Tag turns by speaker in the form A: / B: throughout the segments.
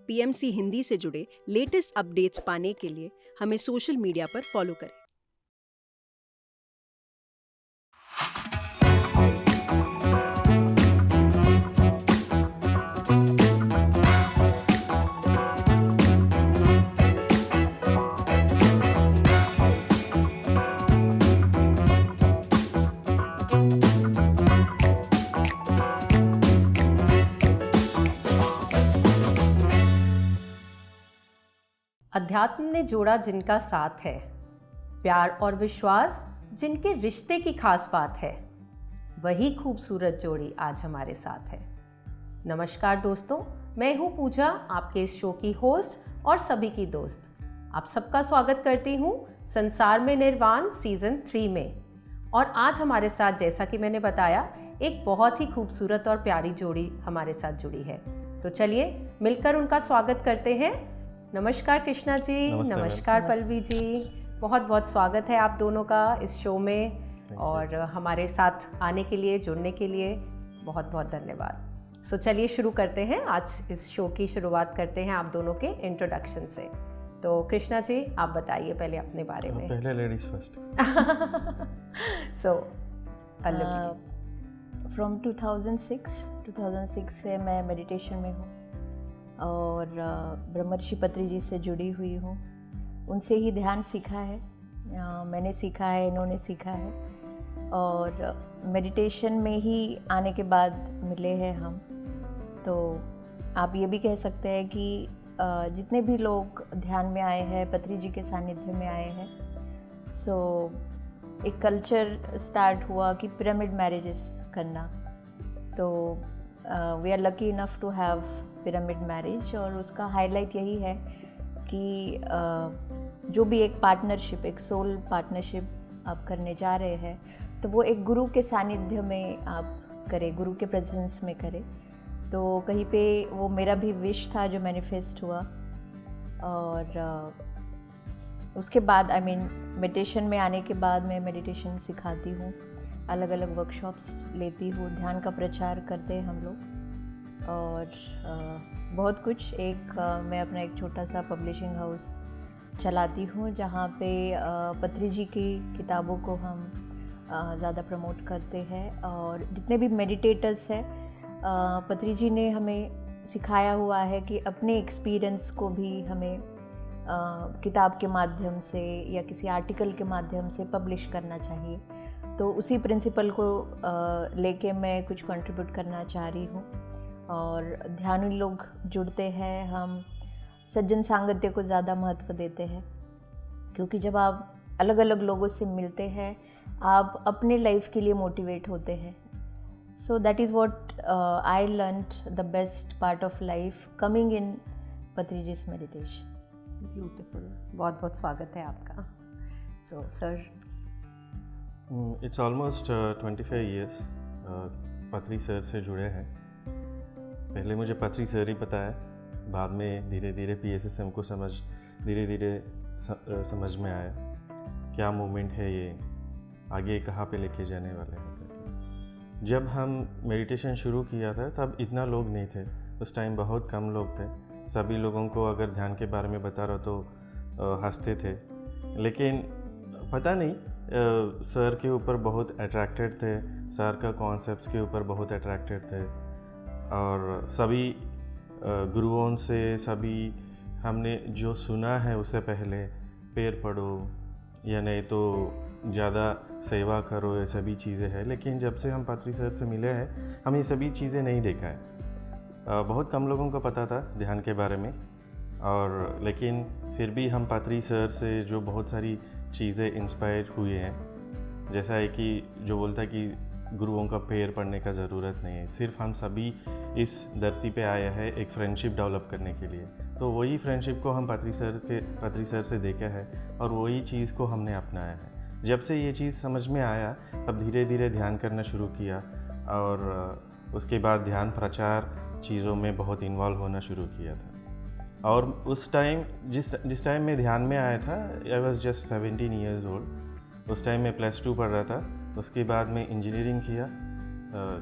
A: PMC Hindi से जुड़े latest updates पाने के लिए हमें सोशल मीडिया पर फॉलो करें।
B: अध्यात्म ने जोड़ा जिनका साथ है, प्यार और विश्वास जिनके रिश्ते की खास बात है, वही खूबसूरत जोड़ी आज हमारे साथ है। नमस्कार दोस्तों, मैं हूँ पूजा, आपके इस शो की होस्ट और सभी की दोस्त। आप सबका स्वागत करती हूँ संसार में निर्वाण सीजन 3 में। और आज हमारे साथ, जैसा कि मैंने बताया, एक बहुत ही खूबसूरत और प्यारी जोड़ी हमारे साथ जुड़ी है। तो चलिए मिलकर उनका स्वागत करते हैं। नमस्कार कृष्णा जी। नमस्कार पल्लवी जी। बहुत बहुत स्वागत है आप दोनों का इस शो में और हमारे साथ आने के लिए, जुड़ने के लिए बहुत बहुत धन्यवाद। सो चलिए शुरू करते हैं। आज इस शो की शुरुआत करते हैं आप दोनों के इंट्रोडक्शन से। तो कृष्णा जी, आप बताइए पहले अपने बारे में।
C: पहले ladies first.
B: So Pallavi.
D: From 2006 से मैं मेडिटेशन में हूँ और ब्रह्मर्षि पत्री जी से जुड़ी हुई हूँ। उनसे ही ध्यान सीखा है, मैंने सीखा है, इन्होंने सीखा है और मेडिटेशन में ही आने के बाद मिले हैं हम। तो आप ये भी कह सकते हैं कि जितने भी लोग ध्यान में आए हैं, पत्री जी के सानिध्य में आए हैं, सो एक कल्चर स्टार्ट हुआ कि पिरामिड मैरिजेस करना। तो we are lucky enough to have pyramid marriage और उसका हाईलाइट यही है कि जो भी एक पार्टनरशिप, एक सोल पार्टनरशिप आप करने जा रहे हैं, तो वो एक गुरु के सानिध्य में आप करें, गुरु के प्रेजेंस में करें। तो कहीं पे वो मेरा भी विश था जो मैनिफेस्ट हुआ। और उसके बाद मेडिटेशन में आने के बाद मैं मेडिटेशन सिखाती हूँ, अलग अलग वर्कशॉप्स लेती हूँ, ध्यान का प्रचार करते हैं हम लोग और बहुत कुछ। मैं अपना एक छोटा सा पब्लिशिंग हाउस चलाती हूँ जहाँ पे पत्री जी की किताबों को हम ज़्यादा प्रमोट करते हैं। और जितने भी मेडिटेटर्स हैं, पत्री जी ने हमें सिखाया हुआ है कि अपने एक्सपीरियंस को भी हमें किताब के माध्यम से या किसी आर्टिकल के माध्यम से पब्लिश करना चाहिए। तो उसी प्रिंसिपल को लेके मैं कुछ कंट्रीब्यूट करना चाह रही हूँ। और ध्यानी लोग जुड़ते हैं, हम सज्जन सांगत्य को ज़्यादा महत्व देते हैं, क्योंकि जब आप अलग अलग लोगों से मिलते हैं, आप अपने लाइफ के लिए मोटिवेट होते हैं। So that is what I learned the best part of life coming in Patriji's meditation.
B: Beautiful, बहुत बहुत स्वागत है आपका। So sir.
C: It's almost 25 years Patri sir से जुड़े हैं। पहले मुझे पत्री सर ही पता है, बाद में धीरे धीरे PSSM को धीरे धीरे समझ में आया क्या मूवमेंट है ये, आगे कहाँ पे लेके जाने वाले हैं। जब हम मेडिटेशन शुरू किया था तब इतना लोग नहीं थे, उस टाइम बहुत कम लोग थे। सभी लोगों को अगर ध्यान के बारे में बता रहा तो हंसते थे, लेकिन पता नहीं सर के ऊपर बहुत अट्रैक्टेड थे, सर का कॉन्सेप्ट्स के ऊपर बहुत अट्रैक्टेड थे। और सभी गुरुओं से सभी हमने जो सुना है उससे पहले पैर पढ़ो या नहीं तो ज़्यादा सेवा करो, ये सभी चीज़ें हैं। लेकिन जब से हम पत्री सर से मिले हैं, हम ये सभी चीज़ें नहीं देखा है। बहुत कम लोगों को पता था ध्यान के बारे में, और लेकिन फिर भी हम पत्री सर से जो बहुत सारी चीज़ें इंस्पायर हुए हैं। जैसा है कि जो बोलता है कि गुरुओं का पैर पढ़ने का ज़रूरत नहीं है, सिर्फ हम सभी इस धरती पे आया है एक फ्रेंडशिप डेवलप करने के लिए। तो वही फ्रेंडशिप को हम पत्री सर से देखा है और वही चीज़ को हमने अपनाया है। जब से ये चीज़ समझ में आया, तब धीरे धीरे ध्यान करना शुरू किया और उसके बाद ध्यान प्रचार चीज़ों में बहुत इन्वॉल्व होना शुरू किया था। और उस टाइम जिस टाइम मैं ध्यान में आया था, I was just 17 years old. उस टाइम मैं +2 पढ़ रहा था। उसके बाद मैं इंजीनियरिंग किया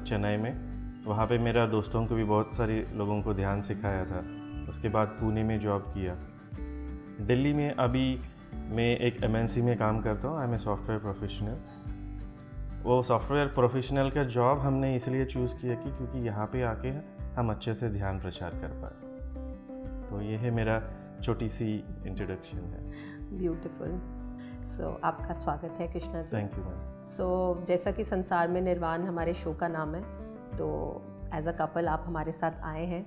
C: चेन्नई में। वहाँ पे मेरा दोस्तों को भी बहुत सारे लोगों को ध्यान सिखाया था। उसके बाद पुणे में जॉब किया। दिल्ली में अभी मैं एक MNC में काम करता हूँ। I am a software professional. वो सॉफ्टवेयर प्रोफेशनल का जॉब हमने इसलिए चूज़ किया कि क्योंकि यहाँ पे आके हम अच्छे से ध्यान प्रचार कर पाए। तो ये है मेरा छोटी सी इंट्रोडक्शन है।
B: ब्यूटीफुल। सो आपका स्वागत है Krishna ji.
C: Thank you ma'am.
B: So जैसा कि संसार में निर्वाण हमारे शो का नाम है, तो एज अ कपल आप हमारे साथ आए हैं,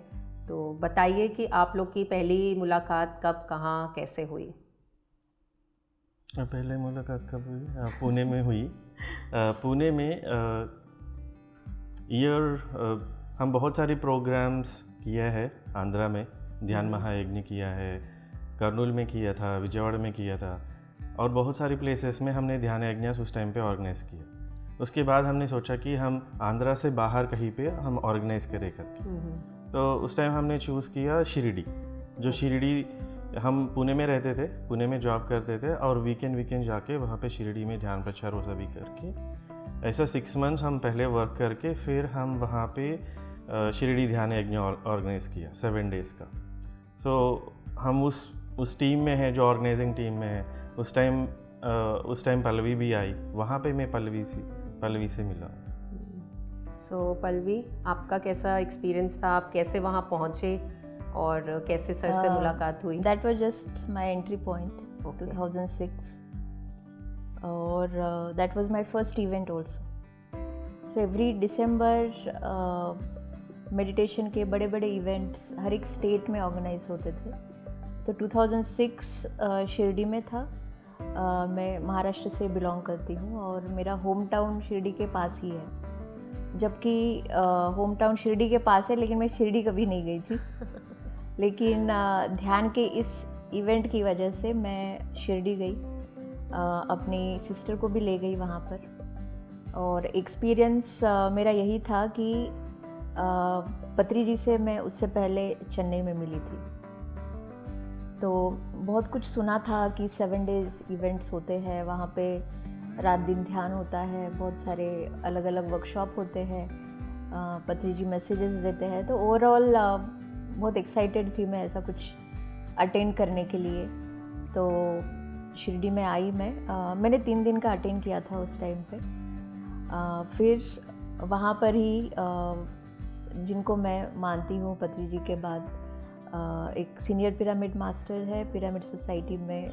B: तो बताइए कि आप लोग की पहली मुलाकात कब, कहाँ, कैसे हुई?
C: पहले मुलाकात कब हुई? पुणे में हुई। पुणे में हम बहुत सारे प्रोग्राम्स किया है। आंध्रा में ध्यान महायज्ञ किया है, कर्नूल में किया था, विजयवाड़ा में किया था, और बहुत सारी प्लेसेस में हमने ध्यान यज्ञ उस टाइम पे ऑर्गेनाइज़ किया। उसके बाद हमने सोचा कि हम आंध्रा से बाहर कहीं पे हम ऑर्गेनाइज़ करें करके। तो उस टाइम हमने चूज़ किया शिरडी। जो शिरडी, हम पुणे में रहते थे, पुणे में जॉब करते थे, और वीकेंड जाके वहाँ पे शिरडी में ध्यान प्रचार वो सभी करके ऐसा 6 मंथ्स हम पहले वर्क करके फिर हम वहाँ पे शिरडी ध्यान यज्ञ ऑर्गेनाइज़ किया 7 डेज़ का। सो हम उस टीम में हैं, जो ऑर्गेनाइजिंग टीम में है। उस टाइम पल्लवी भी आई, वहाँ पे मैं पल्लवी से मिला।
B: सो पल्लवी, आपका कैसा एक्सपीरियंस था? आप कैसे वहाँ पहुँचे और कैसे सर से मुलाकात हुई?
D: That was just my entry point,
B: Okay.
D: 2006, और that was my first event also. So every December meditation के बड़े बड़े इवेंट्स हर एक स्टेट में ऑर्गेनाइज होते थे। तो 2006 शिरडी में था। मैं महाराष्ट्र से बिलोंग करती हूँ और मेरा होम टाउन शिरडी के पास ही है। जबकि होम टाउन शिरडी के पास है, लेकिन मैं शिरडी कभी नहीं गई थी। लेकिन ध्यान के इस इवेंट की वजह से मैं शिरडी गई, अपनी सिस्टर को भी ले गई वहाँ पर। और एक्सपीरियंस मेरा यही था कि पत्री जी से मैं उससे पहले चेन्नई में मिली थी। तो बहुत कुछ सुना था कि 7 डेज़ इवेंट्स होते हैं वहाँ पे, रात दिन ध्यान होता है, बहुत सारे अलग अलग वर्कशॉप होते हैं, पत्री जी मैसेजेस देते हैं। तो ओवरऑल बहुत एक्साइटेड थी मैं ऐसा कुछ अटेंड करने के लिए। तो शिरडी में आई मैंने 3 दिन का अटेंड किया था उस टाइम पे। फिर वहाँ पर ही जिनको मैं मानती हूँ पत्री जी के बाद, एक सीनियर पिरामिड मास्टर है पिरामिड सोसाइटी में,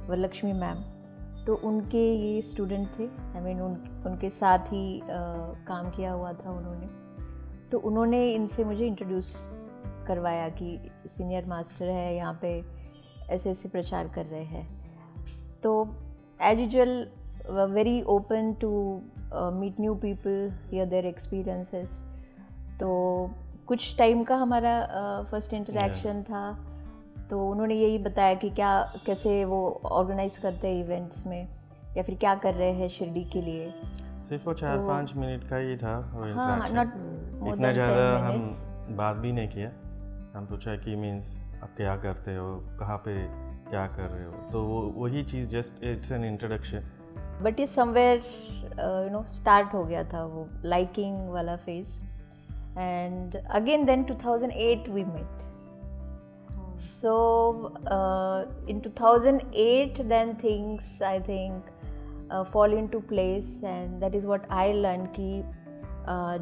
D: वरलक्ष्मी मैम। तो उनके ये स्टूडेंट थे। उनके साथ ही काम किया हुआ था उन्होंने। तो उन्होंने इनसे मुझे इंट्रोड्यूस करवाया कि सीनियर मास्टर है यहाँ पे, ऐसे ऐसे प्रचार कर रहे हैं। तो as usual very open to meet new people, here their experiences. तो कुछ टाइम का हमारा फर्स्ट इंटरेक्शन था। तो उन्होंने यही बताया कि कैसे वो ऑर्गेनाइज करते हैं इवेंट्स में, या फिर क्या कर रहे हैं शिरडी के लिए।
C: सिर्फ वो 4-5 मिनट का ही था वो
D: हाँ, नॉट मोर
C: इतना
D: देन
C: ज़्यादा
D: 10
C: हम
D: minutes।
C: बात भी नहीं किया। हम पूछा कि मीन्स आप क्या करते हो, कहाँ पे क्या कर रहे हो। तो वही चीज़, just it's an introduction.
D: But ये समवेयर स्टार्ट हो गया था वो लाइकिंग वाला phase. And again then 2008 we met. So in 2008 then things I think fall into place, and that is what I learned कि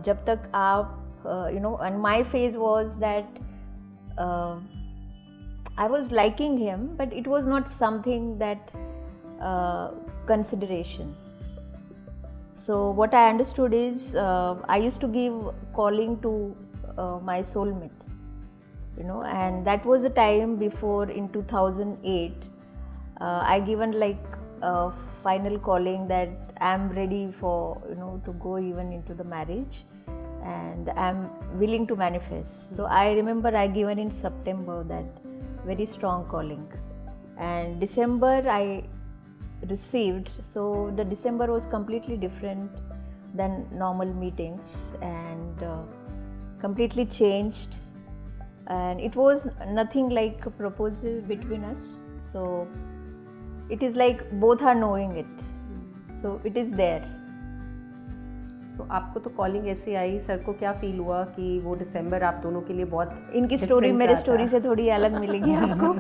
D: जब तक आप and my phase was that I was liking him, but it was not something that consideration. So what I understood is I used to give calling to my soulmate. And that was a time before, in 2008 I given like a final calling that I'm ready for to go even into the marriage, and I'm willing to manifest. So I remember I given in September that very strong calling, and December I received. So the December was completely different than normal meetings, and completely changed. And it was nothing like a proposal between us. So it is like both are knowing it. So it is there.
B: सो आपको तो calling ऐसे आई, sir को क्या feel हुआ कि वो दिसंबर आप दोनों के लिए बहुत
D: इनकी स्टोरी
B: different
D: मेरे
B: रहा
D: स्टोरी
B: था?
D: से थोड़ी अलग मिलेगी आपको.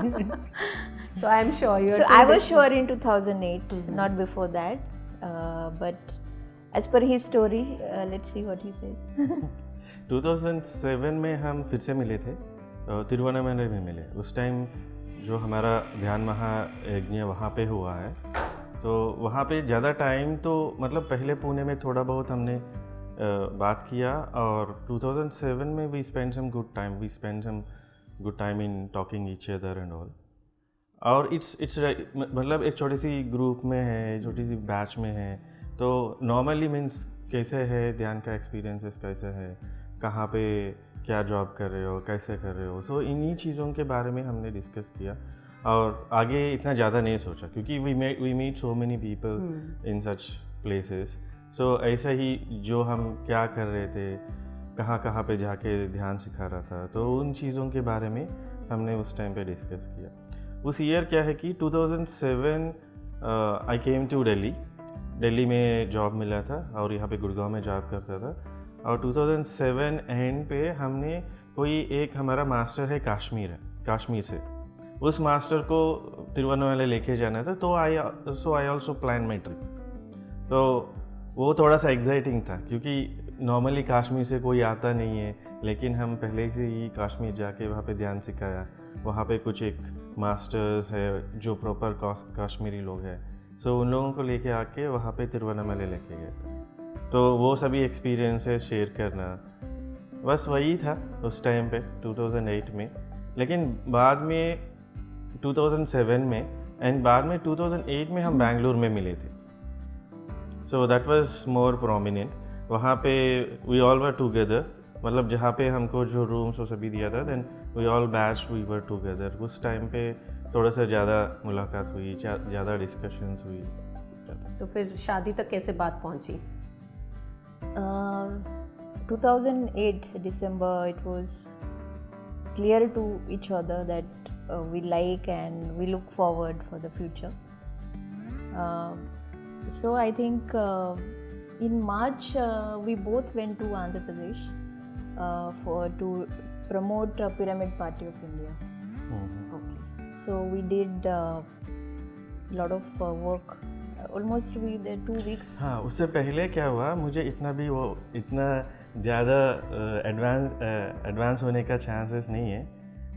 B: So I am sure you are
D: So I was sure in 2008, not before that. But as per his story, let's see what he says.
C: 2007 में हम फिर से मिले थे, तिरुवन्नामलई में मिले. उस टाइम जो हमारा ध्यान महायज्ञ वहाँ पे हुआ है, तो वहाँ पे ज़्यादा टाइम तो मतलब पहले पुणे में थोड़ा बहुत हमने बात किया, और 2007 में we spend some good time in talking each other and all. और इट्स मतलब एक छोटी सी ग्रुप में है, छोटी सी बैच में है, तो नॉर्मली मीन्स कैसे है ध्यान का एक्सपीरियंसेस, कैसे है, कहाँ पे क्या जॉब कर रहे हो, कैसे कर रहे हो. सो इन्हीं चीज़ों के बारे में हमने डिस्कस किया, और आगे इतना ज़्यादा नहीं सोचा, क्योंकि we meet so many people in such places. So ऐसा ही जो हम क्या कर रहे थे, कहाँ कहाँ पे जाके ध्यान सिखा रहा था, तो उन चीज़ों के बारे में हमने उस टाइम पे डिस्कस किया. उस ईयर क्या है कि 2007 आई केम टू दिल्ली में जॉब मिला था, और यहाँ पे गुड़गांव में जॉब करता था. और 2007 एंड पे हमने कोई एक हमारा मास्टर है कश्मीर से, उस मास्टर को तिरुवन्नामलई लेके जाना था. तो I also plan my trip. तो वो थोड़ा सा एग्जाइटिंग था, क्योंकि नॉर्मली कश्मीर से कोई आता नहीं है, लेकिन हम पहले से ही कश्मीर जाके वहाँ पे ध्यान सिखाया. वहाँ पे कुछ एक मास्टर्स है जो प्रॉपर कश्मीरी लोग हैं, सो उन लोगों को लेके आके वहाँ पे तिरुवन्नामलई लेके गए. तो वो सभी एक्सपीरियंसेस शेयर करना, बस वही था उस टाइम पे 2008 में. लेकिन बाद में 2007 में एंड बाद में 2008 में हम बैंगलोर में मिले थे. So that was more prominent. वहाँ पे वी ऑल वर टुगेदर, मतलब जहाँ पे हमको जो रूम्स वो सभी दिया था, then we all batch we were together. उस टाइम पे थोड़ा सा ज़्यादा मुलाकात हुई, ज़्यादा डिस्कशंस हुई.
B: तो फिर शादी तक कैसे बात पहुंची?
D: 2008 December, it was clear to each other that we like and we look forward for the future. So I think in March we both went to Andhra Pradesh to promote Pyramid Party of India.
B: Okay.
D: So we did a lot of work. Almost we there 2 weeks.
C: हाँ, उससे पहले क्या हुआ, मुझे इतना ज़्यादा advance होने का चांसेस नहीं है,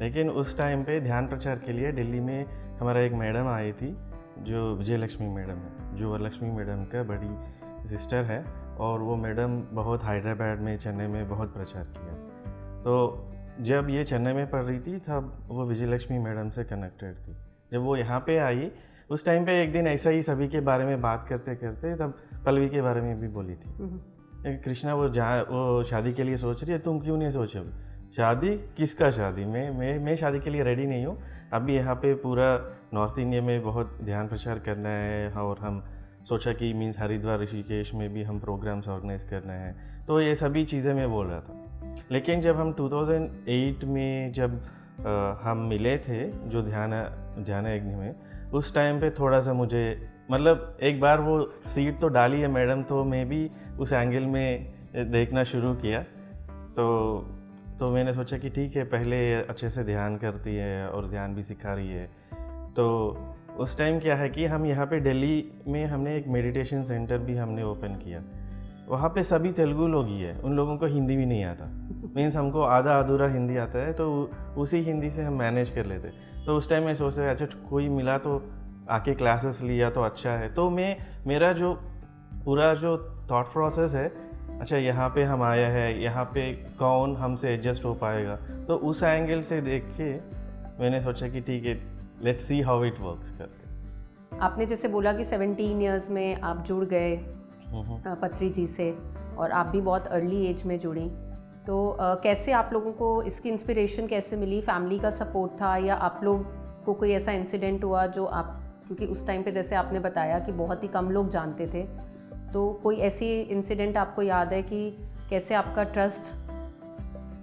C: लेकिन उस टाइम पे ध्यान प्रचार के लिए दिल्ली में हमारा एक मैडम आई थी, जो विजयलक्ष्मी मैडम है, जो वरलक्ष्मी मैडम का बड़ी सिस्टर है. और वो मैडम बहुत हैदराबाद में, चेन्नई में बहुत प्रचार किया. तो जब ये चेन्नई में पढ़ रही थी तब वो विजयलक्ष्मी मैडम से कनेक्टेड थी. जब वो यहाँ पे आई, उस टाइम पे एक दिन ऐसा ही सभी के बारे में बात करते करते तब पल्लवी के बारे में भी बोली थी. कृष्णा वो शादी के लिए सोच रही है, तुम क्यों नहीं सोचे? शादी किसका शादी? मैं शादी के लिए रेडी नहीं हूँ. अभी यहाँ पे पूरा नॉर्थ इंडिया में बहुत ध्यान प्रचार करना है, और हम सोचा कि मीन्स हरिद्वार ऋषिकेश में भी हम प्रोग्राम्स ऑर्गेनाइज करना है. तो ये सभी चीज़ें मैं बोल रहा था. लेकिन जब हम 2008 में जब हम मिले थे जो ध्यान यज्ञ में, उस टाइम पे थोड़ा सा मुझे मतलब एक बार वो सीट तो डाली है मैडम, तो मैं भी उस एंगल में देखना शुरू किया. तो मैंने सोचा कि ठीक है, पहले अच्छे से ध्यान करती है और ध्यान भी सिखा रही है. तो उस टाइम क्या है कि हम यहाँ पे दिल्ली में हमने एक मेडिटेशन सेंटर भी हमने ओपन किया. वहाँ पे सभी तेलुगु लोग ही है, उन लोगों को हिंदी भी नहीं आता. मीन्स हमको आधा अधूरा हिंदी आता है, तो उसी हिंदी से हम मैनेज कर लेते. तो उस टाइम मैं सोचता अच्छा कोई मिला तो आके क्लासेस लिया तो अच्छा है. तो मेरा जो पूरा जो थॉट प्रोसेस है, अच्छा यहाँ पे हम आया है, यहाँ पे कौन हमसे एडजस्ट हो पाएगा, तो उस एंगल से देख के मैंने सोचा कि ठीक है, let's see how it works करके.
B: आपने जैसे बोला कि 17 इयर्स में आप जुड़ गए पत्री जी से, और आप भी बहुत अर्ली एज में जुड़ी. तो कैसे आप लोगों को इसकी इंस्पिरेशन कैसे मिली? फैमिली का सपोर्ट था, या आप लोग को कोई ऐसा इंसिडेंट हुआ जो आप, क्योंकि उस टाइम पे जैसे आपने बताया कि बहुत ही कम लोग जानते थे, तो कोई ऐसी इंसिडेंट आपको याद है कि कैसे आपका ट्रस्ट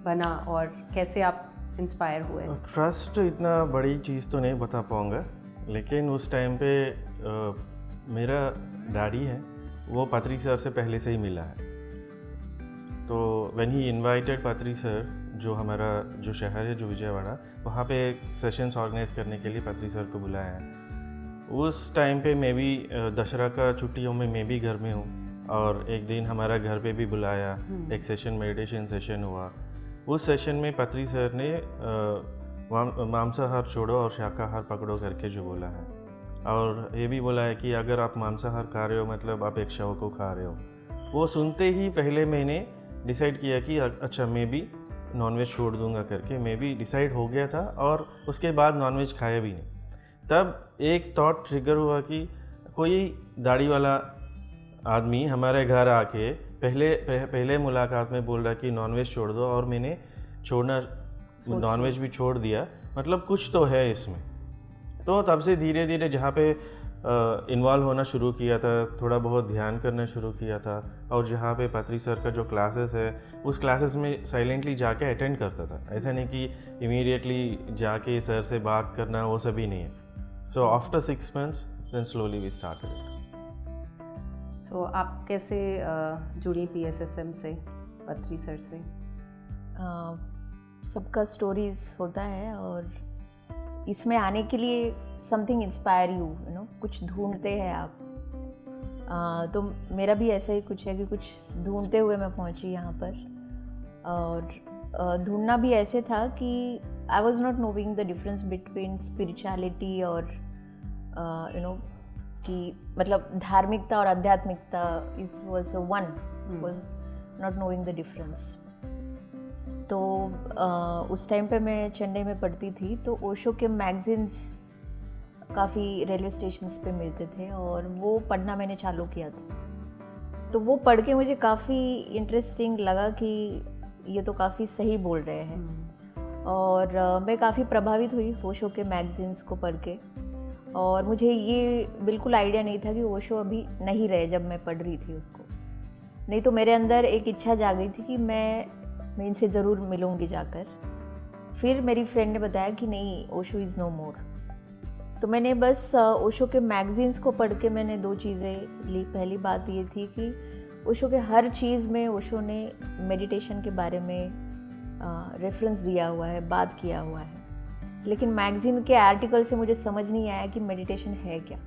B: बना और कैसे आप इंस्पायर हुए?
C: ट्रस्ट इतना बड़ी चीज़ तो नहीं बता पाऊँगा, लेकिन उस टाइम पे मेरा डैडी है वो पत्री सर से पहले से ही मिला है. तो व्हेन ही इनवाइटेड पत्री सर, जो हमारा जो शहर है जो विजयवाड़ा, वहाँ पे सेशंस ऑर्गेनाइज करने के लिए पत्री सर को बुलाया है। उस टाइम पे मैं भी दशहरा का छुट्टियों में मैं भी घर में हूँ, और एक दिन हमारा घर पे भी बुलाया, एक सेशन मेडिटेशन सेशन हुआ। उस सेशन में पत्री सर ने मांसाहार छोड़ो और शाकाहार पकड़ो करके जो बोला है, और ये भी बोला है कि अगर आप मांसाहार खा रहे हो मतलब आप एक शव को खा रहे हो। वो सुनते ही पहले मैंने डिसाइड किया कि अच्छा मैं भी नॉनवेज छोड़ दूंगा करके, मैं भी डिसाइड हो गया था, और उसके बाद नॉनवेज खाया भी नहीं। तब एक थॉट ट्रिगर हुआ कि कोई दाढ़ी वाला आदमी हमारे घर आके पहले मुलाकात में बोल रहा कि नॉनवेज छोड़ दो, और मैंने नॉनवेज भी छोड़ दिया, मतलब कुछ तो है इसमें। तो तब से धीरे धीरे जहाँ पे इन्वॉल्व होना शुरू किया था, थोड़ा बहुत ध्यान करना शुरू किया था, और जहाँ पे पत्री सर का जो क्लासेस है उस क्लासेस में साइलेंटली जाके अटेंड करता था। ऐसा नहीं कि इमीडिएटली जाके सर से बात करना, वो सभी नहीं है। So after 6 months then slowly we started it.
B: So आप कैसे जुड़ी PSSM से, पत्री सर से?
D: सबका स्टोरीज होता है, और इसमें आने के लिए समथिंग इंस्पायर यू नो, कुछ ढूंढते हैं आप। तो मेरा भी ऐसा ही कुछ है कि कुछ ढूंढते हुए मैं पहुंची यहाँ पर, और ढूंढना भी ऐसे था कि I was not knowing the difference between spirituality और यू नो कि मतलब धार्मिकता और आध्यात्मिकता is was one, was not knowing the difference. तो उस टाइम पे मैं चेन्नई में पढ़ती थी, तो ओशो के मैगजीन्स काफ़ी रेलवे स्टेशंस पे मिलते थे, और वो पढ़ना मैंने चालू किया था। तो वो पढ़ के मुझे काफ़ी इंटरेस्टिंग लगा कि ये तो काफ़ी सही बोल रहे हैं, और मैं काफ़ी प्रभावित हुई ओशो के मैगजीन्स को पढ़ के। और मुझे ये बिल्कुल आइडिया नहीं था कि ओशो अभी नहीं रहे जब मैं पढ़ रही थी उसको। नहीं तो मेरे अंदर एक इच्छा जाग गई थी कि मैं इनसे ज़रूर मिलूँगी जाकर। फिर मेरी फ्रेंड ने बताया कि नहीं, ओशो इज़ नो मोर। तो मैंने बस ओशो के मैगजीन्स को पढ़ के मैंने 2 चीज़ें ली। पहली बात ये थी कि ओशो के हर चीज़ में ओशो ने मेडिटेशन के बारे में रेफरेंस दिया हुआ है, बात किया हुआ है, लेकिन मैगज़ीन के आर्टिकल से मुझे समझ नहीं आया कि मेडिटेशन है क्या,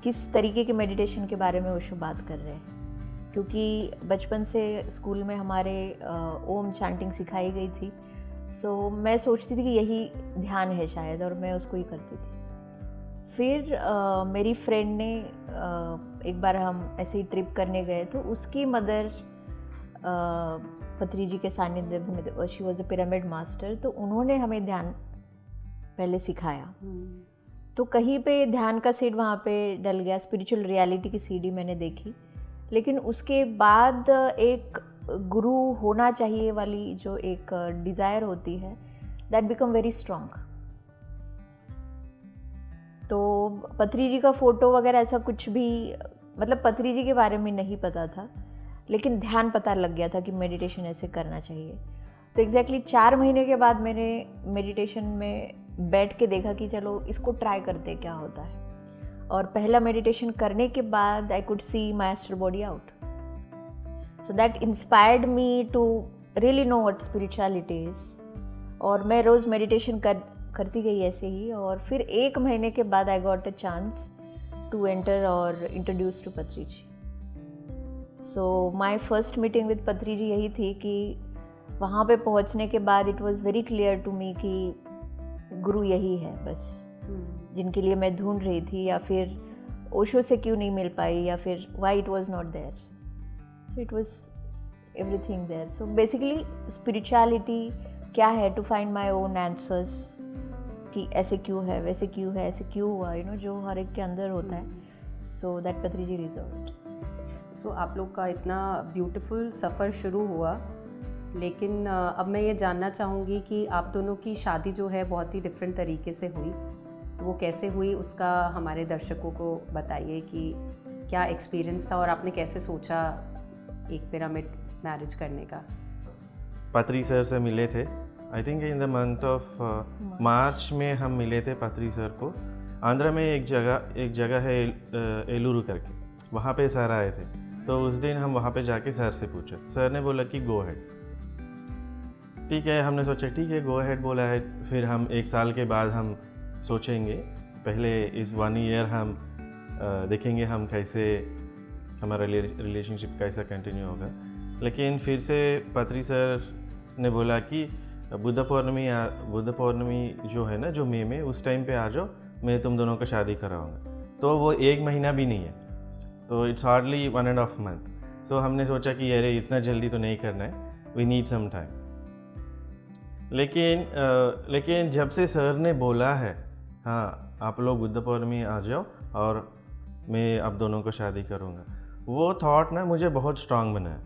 D: किस तरीके के मेडिटेशन के बारे में ओशो बात कर रहे हैं। क्योंकि बचपन से स्कूल में हमारे ओम चैंटिंग सिखाई गई थी, सो मैं सोचती थी कि यही ध्यान है शायद, और मैं उसको ही करती थी। फिर मेरी फ्रेंड ने एक बार हम ऐसे ही ट्रिप करने गए, तो उसकी मदर पत्री जी के सानिध्य में, she was a pyramid master, तो उन्होंने हमें ध्यान पहले सिखाया। तो कहीं पे ध्यान का सीड वहाँ पे डल गया, स्पिरिचुअल रियलिटी की सीडी मैंने देखी, लेकिन उसके बाद एक गुरु होना चाहिए वाली जो एक डिज़ायर होती है, दैट बिकम वेरी स्ट्रॉन्ग। तो पत्री जी का फ़ोटो वगैरह ऐसा कुछ भी, मतलब पत्री जी के बारे में नहीं पता था, लेकिन ध्यान पता लग गया था कि मेडिटेशन ऐसे करना चाहिए। तो एग्जैक्टली 4 महीने के बाद मैंने मेडिटेशन में बैठ के देखा कि चलो इसको ट्राई करते क्या होता है, और पहला मेडिटेशन करने के बाद I could see my astral body out. So that inspired me to really know what spirituality is, और मैं रोज़ मेडिटेशन करती गई ऐसे ही। और फिर 1 महीने के बाद I got a chance to enter और introduce to Patri ji. So my first meeting with Patri ji यही थी कि वहाँ पे पहुँचने के बाद it was very clear to me कि गुरु यही है बस, जिनके लिए मैं ढूंढ रही थी, या फिर ओशो से क्यों नहीं मिल पाई, या फिर why it was not there. So it was everything there. So basically spirituality क्या है, to find my own answers, कि ऐसे क्यों है, वैसे क्यों है, ऐसे क्यों हुआ, यू नो, जो हर एक के अंदर होता है। सो दैट पत्री जी रिजॉल्व।
B: सो आप लोग का इतना ब्यूटीफुल सफ़र शुरू हुआ, लेकिन अब मैं ये जानना चाहूँगी कि आप दोनों की शादी जो है बहुत ही डिफरेंट तरीके से हुई, तो वो कैसे हुई उसका हमारे दर्शकों को बताइए कि क्या एक्सपीरियंस था, और आपने कैसे सोचा एक पिरामिड मैरिज करने का?
C: पत्री सर से मिले थे, I think in the month of March में हम मिले थे पत्री सर को। आंध्रा में एक जगह है एलूरू करके, वहाँ पे सर आए थे। तो उस दिन हम वहाँ पे जाके सर से पूछे, सर ने बोला कि गो अहेड। ठीक है, हमने सोचा ठीक है गो अहेड बोला है, फिर हम 1 साल के बाद हम सोचेंगे, पहले इस 1 ईयर हम देखेंगे हम कैसे हमारा रिलेशनशिप कैसा कंटिन्यू होगा। लेकिन फिर से पत्री सर ने बोला कि बुद्ध पौर्णमी जो है ना, जो मई में, उस टाइम पे आ जाओ, मैं तुम दोनों का शादी कराऊंगा। तो वो 1 महीना भी नहीं है, तो इट्स हार्डली 1.5 मंथ। सो हमने सोचा कि अरे इतना जल्दी तो नहीं करना है, वी नीड सम टाइम। लेकिन जब से सर ने बोला है हाँ आप लोग बुद्ध पौर्णमी आ जाओ और मैं आप दोनों को शादी करूँगा, वो थॉट ना मुझे बहुत स्ट्रांग बनाया।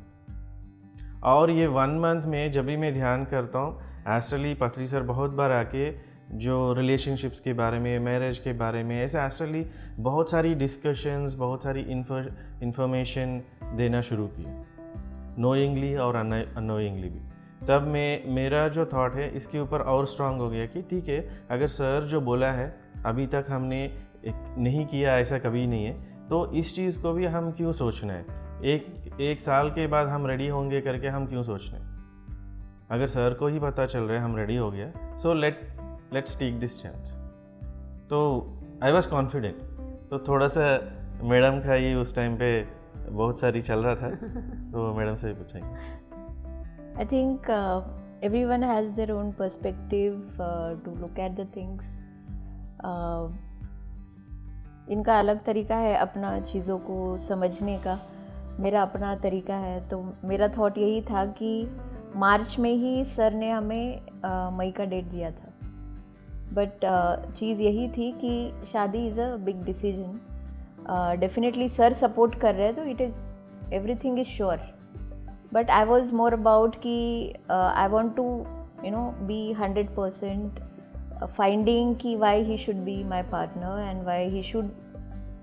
C: और ये 1 मंथ में जब भी मैं ध्यान करता हूँ, एस्ट्रली पत्री सर बहुत बार आके जो रिलेशनशिप्स के बारे में, मैरिज के बारे में, ऐसे एस्ट्रली बहुत सारी डिस्कशंस, बहुत सारी इंफॉर्मेशन देना शुरू किए, नोइंगली और अनोइंगली भी। तब मेरा जो थॉट है इसके ऊपर और स्ट्रांग हो गया कि ठीक है, अगर सर जो बोला है अभी तक हमने नहीं किया, ऐसा कभी नहीं है, तो इस चीज़ को भी हम क्यों सोचना है, एक साल के बाद हम रेडी होंगे करके हम क्यों सोचना है। अगर सर को ही पता चल रहा है हम रेडी हो गया, so let's take this chance. तो आई वॉज कॉन्फिडेंट। तो थोड़ा सा मैडम का ही उस टाइम पे बहुत सारी चल रहा था, तो मैडम से ही पूछेंगे।
D: I think everyone has their own perspective to look at the things. इनका अलग तरीका है अपना चीज़ों को समझने का, मेरा अपना तरीका है। तो मेरा थॉट यही था कि मार्च में ही सर ने हमें मई का डेट दिया था, बट चीज़ यही थी कि शादी is a big decision. Definitely sir support कर रहे हैं तो it is everything is sure, but I was more about कि I want to be 100% finding कि why he should be my partner and why he should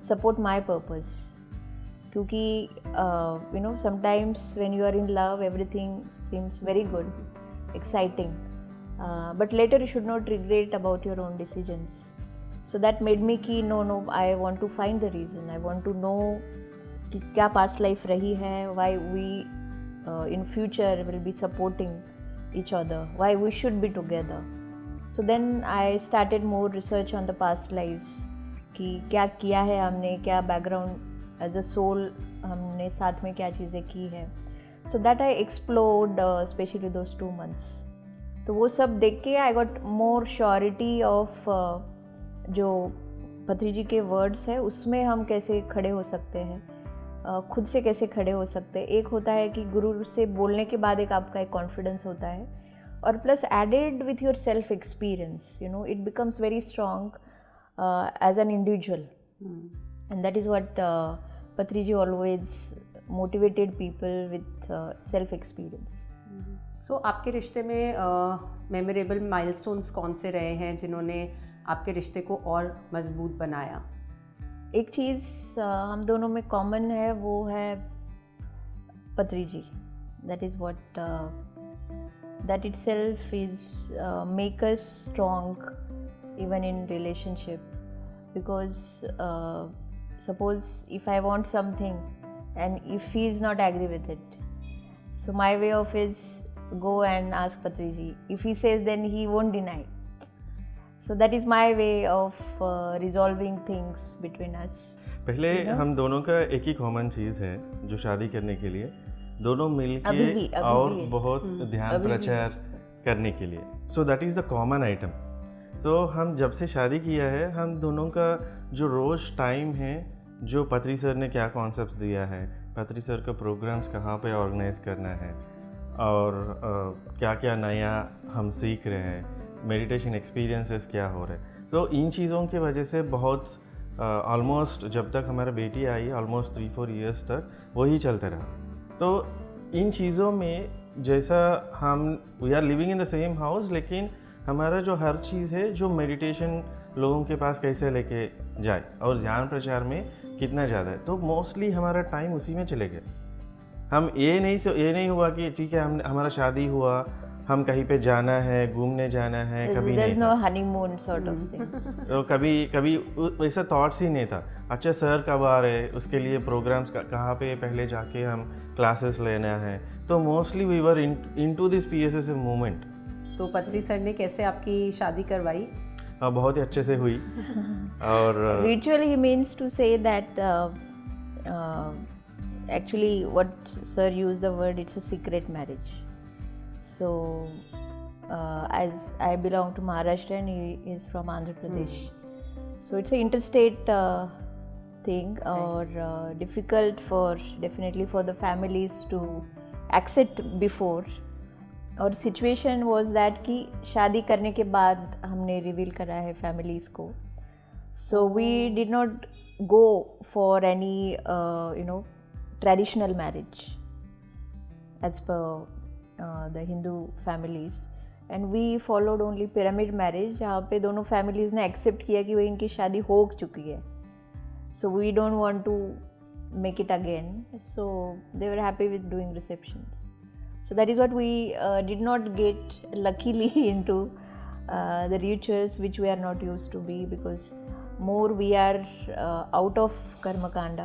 D: support my purpose. क्योंकि sometimes when you are in love everything seems very good, exciting, but later you should not regret about your own decisions. So that made me कि no, I want to find the reason. I want to know कि क्या past life रही है, why we in future will be supporting each other, why we should be together. So then I started more research on the past lives कि क्या किया है हमने, क्या background as a soul हमने साथ में क्या चीज़ें की है. So that I explored especially those 2 months. तो वो सब देख के I got more surety of जो पत्री जी के वर्ड्स है उसमें हम कैसे खड़े हो सकते हैं, खुद से कैसे खड़े हो सकते हैं। एक होता है कि गुरु से बोलने के बाद एक आपका एक कॉन्फिडेंस होता है, और plus added with your self experience it becomes very strong as an individual, and that is what Patri ji always motivated people with self experience.
B: So आपके रिश्ते में मेमोरेबल माइलस्टोन्स कौन से रहे हैं जिन्होंने आपके रिश्ते को और मजबूत बनाया?
D: एक चीज़ हम दोनों में कॉमन है, वो है Patri ji. That is what that itself is make us strong even in relationship, because suppose if I want something and if he is not agree with it, so my way of is go and ask Patri ji. If he says, then he won't deny. So that is my way of resolving things between us.
C: पहले हम दोनों का एक ही common चीज़ है जो शादी करने के लिए दोनों मिलके और बहुत ध्यान प्रचार करने के लिए, सो that is the common item. तो हम जब से शादी किया है, हम दोनों का जो रोज़ टाइम है, जो पत्री सर ने क्या कॉन्सेप्ट दिया है, पत्री सर का प्रोग्राम्स कहाँ पे ऑर्गेनाइज करना है, और क्या क्या नया हम सीख रहे हैं, मेडिटेशन एक्सपीरियंसेस क्या हो रहे हैं, तो इन चीज़ों की वजह से बहुत ऑलमोस्ट जब तक हमारा बेटी आई, ऑलमोस्ट 3-4 ईयर्स तक वही चलते रहा। तो इन चीज़ों में जैसा हम we are living in the same house, लेकिन हमारा जो हर चीज़ है, जो मेडिटेशन लोगों के पास कैसे लेके जाए और ज्ञान प्रचार में कितना ज़्यादा है, तो मोस्टली हमारा टाइम उसी में चले गया। हम ये नहीं हुआ कि ठीक है हमारा शादी हुआ, हम कहीं पे जाना है, घूमने जाना है, कभी
D: There's
C: नहीं
D: no
C: था।
D: honeymoon sort of things.
C: तो कभी वैसा थॉट्स ही नहीं था। अच्छा सर कब आ रहे, उसके लिए प्रोग्राम्स कहाँ पे पहले जाके हम क्लासेस लेना है। तो mostly we were into this PSSM movement.
B: तो पत्री सर ने कैसे आपकी शादी करवाई?
C: बहुत ही अच्छे से हुई। और
D: Ritual, he means to say that actually what sir used the word, it's a secret marriage. So as I belong to Maharashtra and he is from Andhra Pradesh, so it's an interstate thing, or difficult for definitely for the families to accept before. और situation was that कि शादी करने के बाद हमने reveal करा है families को. So we did not go for any traditional marriage as per the Hindu families, and we followed only pyramid marriage, जहाँ पे दोनों फैमिलीज़ ने एक्सेप्ट किया कि वही इनकी शादी हो चुकी है. So we don't want to make it again, so they were happy with doing receptions. So that is what we did not get luckily into the rituals which we are not used to be, because more we are out of Karma Kanda.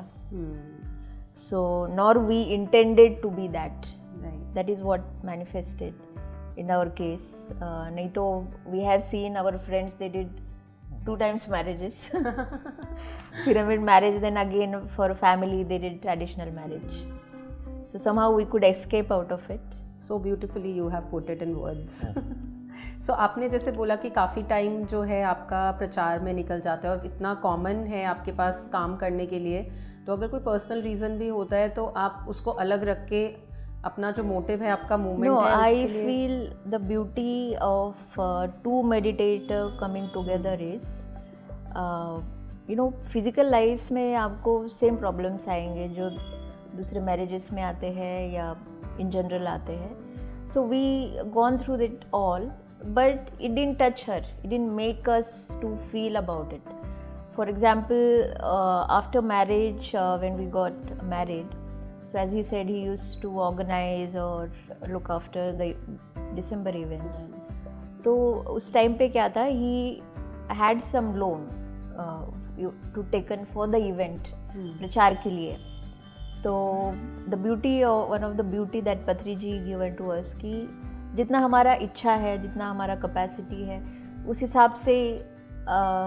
D: So nor we intended to be that.
B: Right.
D: That is what manifested in our case. Nahi to we have seen our friends, they did 2 times marriages. Pyramid marriage, then again for family they did traditional marriage. So somehow we could escape out of it.
B: So beautifully you have put it in words. So आपने जैसे बोला कि काफ़ी time जो है आपका प्रचार में निकल जाता है और इतना कॉमन है आपके पास काम करने के लिए, तो अगर कोई पर्सनल रीज़न भी होता है तो आप उसको अलग रख के अपना जो मोटिव है आपका मूवमेंट
D: No,
B: है
D: I
B: उसके लिए
D: feel the beauty of two meditator coming together is, physical lives में आपको same problems आएंगे जो दूसरे marriages में आते हैं या in general आते हैं. So we gone through it all, but it didn't touch her. It didn't make us to feel about it. For example, after marriage, when we got married, so as he said, he used to organize or look after the December events. तो उस time पे क्या था, he had some loan to taken for the event, प्रचार के लिए. तो the beauty, one of the beauty that पत्री जी गिवन टू अस, कि जितना हमारा इच्छा है, जितना हमारा कैपेसिटी है, उस हिसाब से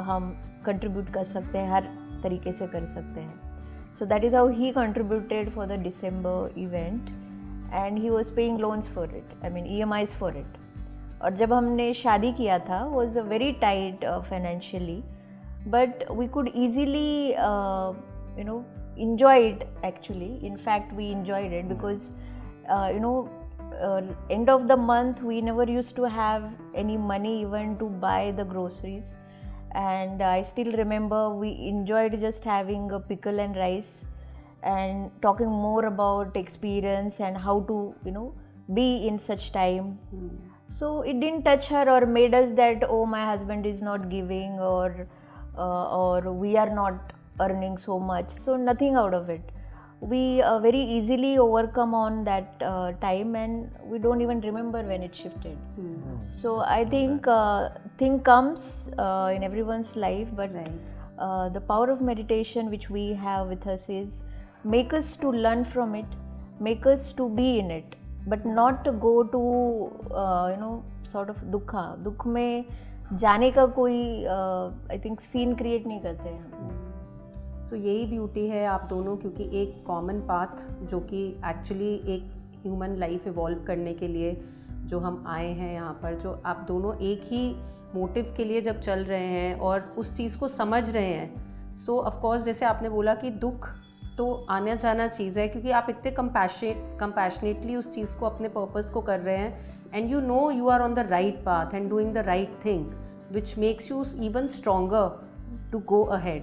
D: हम कंट्रीब्यूट कर सकते हैं, हर तरीके से कर सकते हैं. So that is how he contributed for the December event, and he was paying loans for it, I mean EMIs for it. और जब हमने शादी किया था, was very tight financially, but we could easily enjoy it actually. In fact, we enjoyed it because end of the month we never used to have any money even to buy the groceries, and I still remember we enjoyed just having a pickle and rice and talking more about experience and how to be in such time. So it didn't touch her or made us that, oh, my husband is not giving, or we are not earning so much. So nothing out of it. We very easily overcome on that time, and we don't even remember when it shifted. So I think thing comes in everyone's life, but the power of meditation which we have with us is make us to learn from it, make us to be in it, but not to go to sort of दुख में जाने का कोई I think scene create नहीं करते हैं हम.
B: सो यही ब्यूटी है आप दोनों, क्योंकि एक कॉमन पाथ जो कि एक्चुअली एक ह्यूमन लाइफ इवॉल्व करने के लिए जो हम आए हैं यहाँ पर, जो आप दोनों एक ही मोटिव के लिए जब चल रहे हैं और उस चीज़ को समझ रहे हैं. सो ऑफ कोर्स जैसे आपने बोला कि दुख तो आना जाना चीज़ है, क्योंकि आप इतने कंपैशनेटली उस चीज़ को, अपने पर्पस को कर रहे हैं, and you know you are on the right path and doing the right thing which makes you even stronger to go ahead.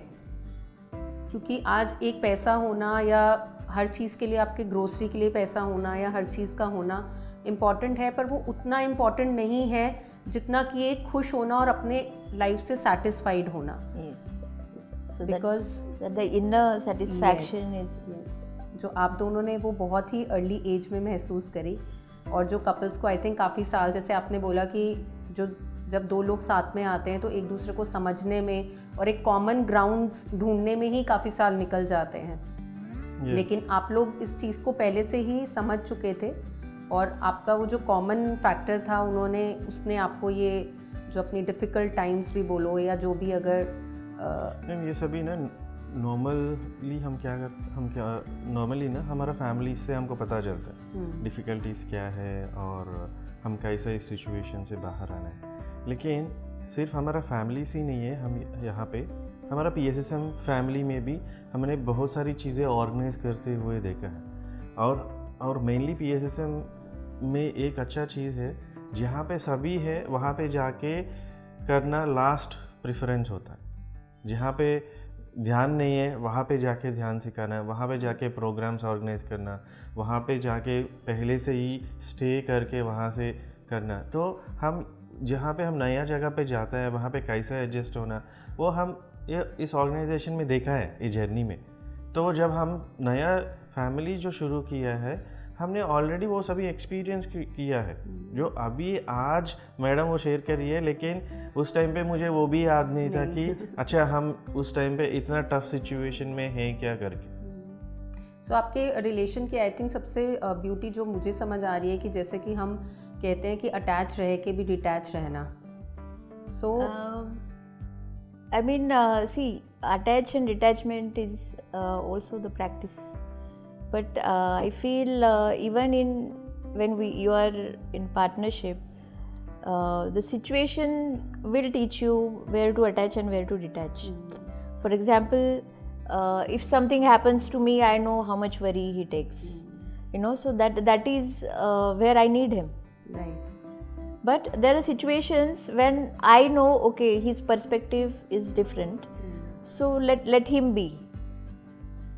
B: क्योंकि आज एक पैसा होना या हर चीज़ के लिए आपके ग्रोसरी के लिए पैसा होना या हर चीज़ का होना इम्पॉर्टेंट है, पर वो उतना इम्पॉर्टेंट नहीं है जितना कि एक खुश होना और अपने लाइफ से सेटिस्फाइड होना.
D: Yes. So
B: Because
D: that the inner satisfaction is
B: जो आप दोनों ने वो बहुत ही अर्ली एज में महसूस करी. और जो कपल्स को आई थिंक काफ़ी साल, जैसे आपने बोला कि जो जब दो लोग साथ में आते हैं तो एक दूसरे को समझने में और एक कॉमन ग्राउंड्स ढूंढने में ही काफ़ी साल निकल जाते हैं। लेकिन आप लोग इस चीज़ को पहले से ही समझ चुके थे और आपका वो जो कॉमन फैक्टर था उसने आपको ये जो अपनी डिफ़िकल्ट टाइम्स भी बोलो या जो भी अगर
C: ये सभी ना नॉर्मली हम क्या नॉर्मली ना हमारा फैमिली से हमको पता चलता है डिफ़िकल्टीज़ क्या है और हम कैसे इस सिचुएशन से बाहर आना है। लेकिन सिर्फ हमारा फैमिली से ही नहीं है, हम यहाँ पे हमारा PSSM फैमिली में भी हमने बहुत सारी चीज़ें ऑर्गेनाइज करते हुए देखा है। और मेनली PSSM में एक अच्छा चीज़ है, जहाँ पे सभी है वहाँ पे जाके करना लास्ट प्रेफरेंस होता है। जहाँ पे ध्यान नहीं है वहाँ पे जाके ध्यान सिखाना, वहाँ पे जाके प्रोग्राम्स ऑर्गेनाइज करना, वहाँ पे जाके पहले से ही स्टे करके वहाँ से करना। तो हम जहाँ पे हम नया जगह पे जाता है वहाँ पे कैसे एडजस्ट होना, वो हम ये इस ऑर्गेनाइजेशन में देखा है इस जर्नी में। तो जब हम नया फैमिली जो शुरू किया है हमने ऑलरेडी वो सभी एक्सपीरियंस किया है जो अभी आज मैडम वो शेयर कर रही है, लेकिन उस टाइम पे मुझे वो भी याद नहीं था कि अच्छा हम उस टाइम पे इतना टफ सिचुएशन में हैं क्या करके।
B: सो आपके रिलेशन की आई थिंक सबसे ब्यूटी जो मुझे समझ आ रही है कि जैसे कि हम कहते हैं कि अटैच रह के भी डिटैच रहना। सो
D: I mean, see, attach and detachment is also the practice. But I feel even when you are in partnership, the situation will teach you where to attach and where to detach. For example, if something happens to me, I know how much worry he takes. So that is where I need him.
B: Right.
D: But there are situations when I know, okay, his perspective is different, so let him be.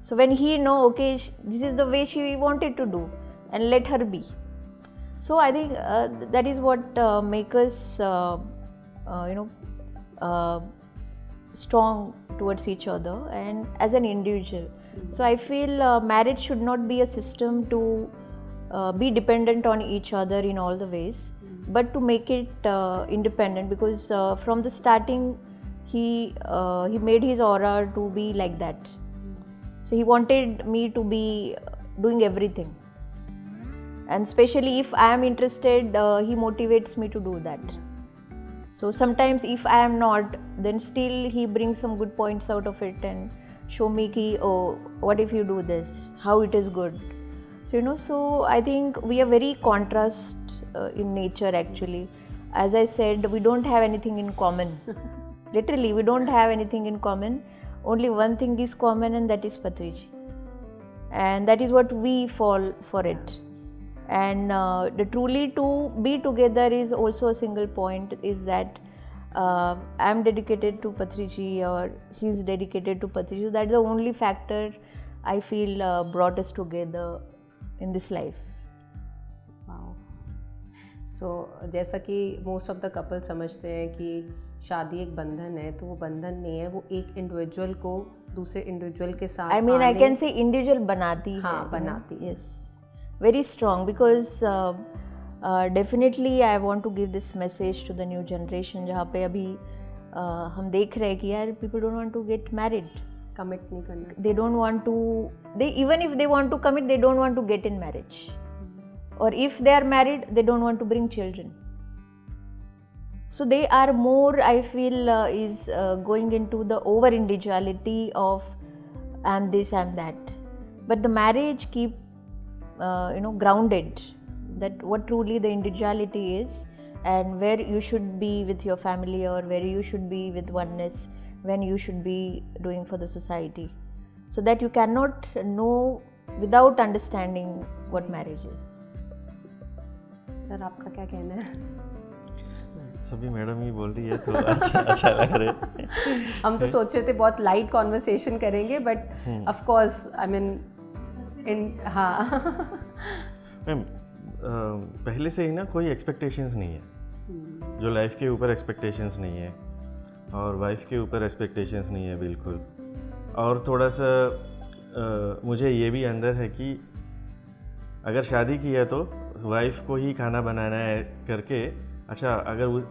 D: So when he know, okay, this is the way she wanted to do, and let her be. So I think that is what make us, strong towards each other and as an individual. So I feel marriage should not be a system to be dependent on each other in all the ways, but to make it independent, because from the starting he made his aura to be like that. So he wanted me to be doing everything, and especially if I am interested, he motivates me to do that. So sometimes if I am not, then still he brings some good points out of it and show me ki, oh, what if you do this, how it is good. So so I think we are very contrast in nature actually. As I said, we don't have anything in common. Literally, we don't have anything in common. Only one thing is common, and that is Patriji. And that is what we fall for it. And the truly to be together is also a single point, is that I am dedicated to Patriji or he is dedicated to Patriji. That is the only factor I feel brought us together in this life.
B: सो जैसा कि most of the couple समझते हैं कि शादी एक बंधन है, तो वो बंधन नहीं है, वो एक इंडिविजुअल को दूसरे इंडिविजुअल के साथ
D: I can say individual बनाती है.
B: हाँ, बनाती है.
D: Yes, very strong, because definitely I want to give this message to the new generation, जहाँ पे अभी हम देख रहे हैं कि यार people don't want to get married.
B: Commit नहीं करना.
D: They don't want to. Even if they want to commit, they don't want to get in marriage. Or if they are married, they don't want to bring children. So they are more, I feel, is going into the over individuality of I'm this, I'm that. But the marriage keep grounded, that what truly the individuality is, and where you should be with your family, or where you should be with oneness, when you should be doing for the society. So that you cannot know without understanding what marriage is.
B: Sir आपका क्या कहना है?
C: सभी madam ही बोल रही है तो अच्छा लग रहा है।
B: हम तो सोच रहे थे बहुत लाइट कॉन्वर्सेशन करेंगे, but of course I mean हाँ
C: मैम पहले से ही ना कोई एक्सपेक्टेशंस नहीं है, जो लाइफ के ऊपर एक्सपेक्टेशंस नहीं है और वाइफ के ऊपर एक्सपेक्टेशंस नहीं है बिल्कुल। और थोड़ा सा मुझे ये भी अंदर है कि अगर शादी किया तो वाइफ को ही खाना बनाना है करके, अच्छा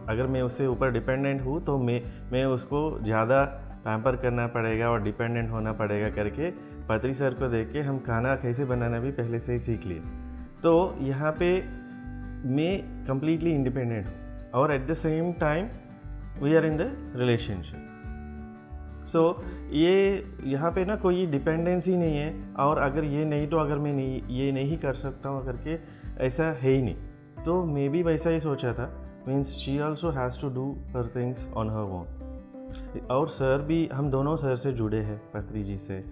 C: अगर मैं उससे ऊपर डिपेंडेंट हूँ तो मैं उसको ज़्यादा पैम्पर करना पड़ेगा और डिपेंडेंट होना पड़ेगा करके पत्री सर को देख के हम खाना कैसे बनाना भी पहले से ही सीख लिए। तो यहाँ पे मैं कम्प्लीटली इंडिपेंडेंट हूँ और at the same time we are in the relationship. So ये यहाँ पे ना कोई डिपेंडेंसी नहीं है, और अगर ये नहीं तो अगर मैं ये नहीं कर सकता हूँ करके ऐसा है ही नहीं। तो मैं भी वैसा ही सोचा था, means she also has to do her things on her own. और सर भी, हम दोनों सर से जुड़े हैं, पत्री जी से,